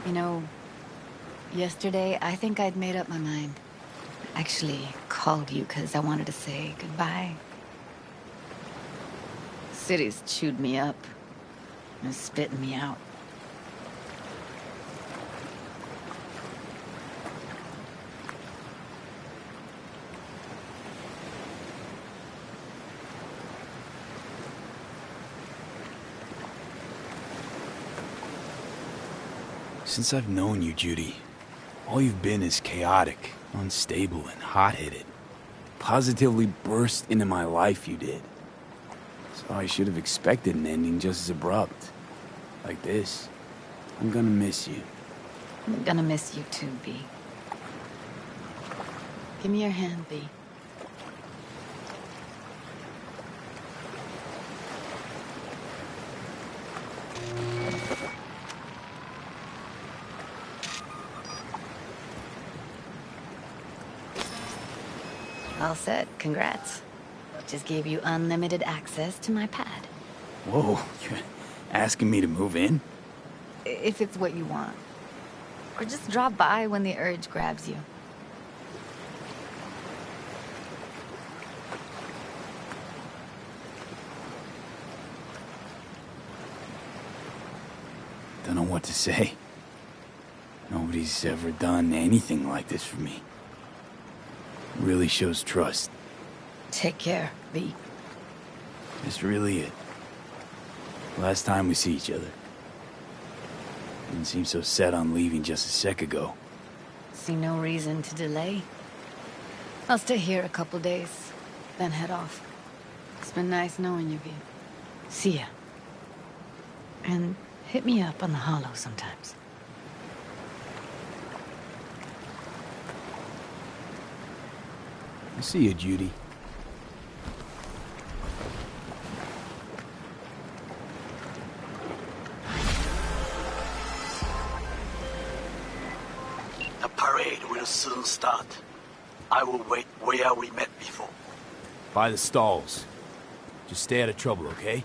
You know, yesterday I think I'd made up my mind. Actually, called you because I wanted to say goodbye. City's chewed me up and spitting me out. Since I've known you, Judy, all you've been is chaotic, unstable, and hot-headed. Positively burst into my life, you did. So I should have expected an ending just as abrupt. Like this. I'm gonna miss you. I'm gonna miss you too, B. Give me your hand, B. All set. Congrats. Just gave you unlimited access to my pad. Whoa, you're asking me to move in? If it's what you want. Or just drop by when the urge grabs you. Don't know what to say. Nobody's ever done anything like this for me. Really shows trust. Take care, V. That's really it. Last time we see each other. Didn't seem so set on leaving just a sec ago. See no reason to delay. I'll stay here a couple days, then head off. It's been nice knowing you, V. See ya. And hit me up on the holo sometimes. I see you, Judy. The parade will soon start. I will wait where we met before. By the stalls. Just stay out of trouble, okay?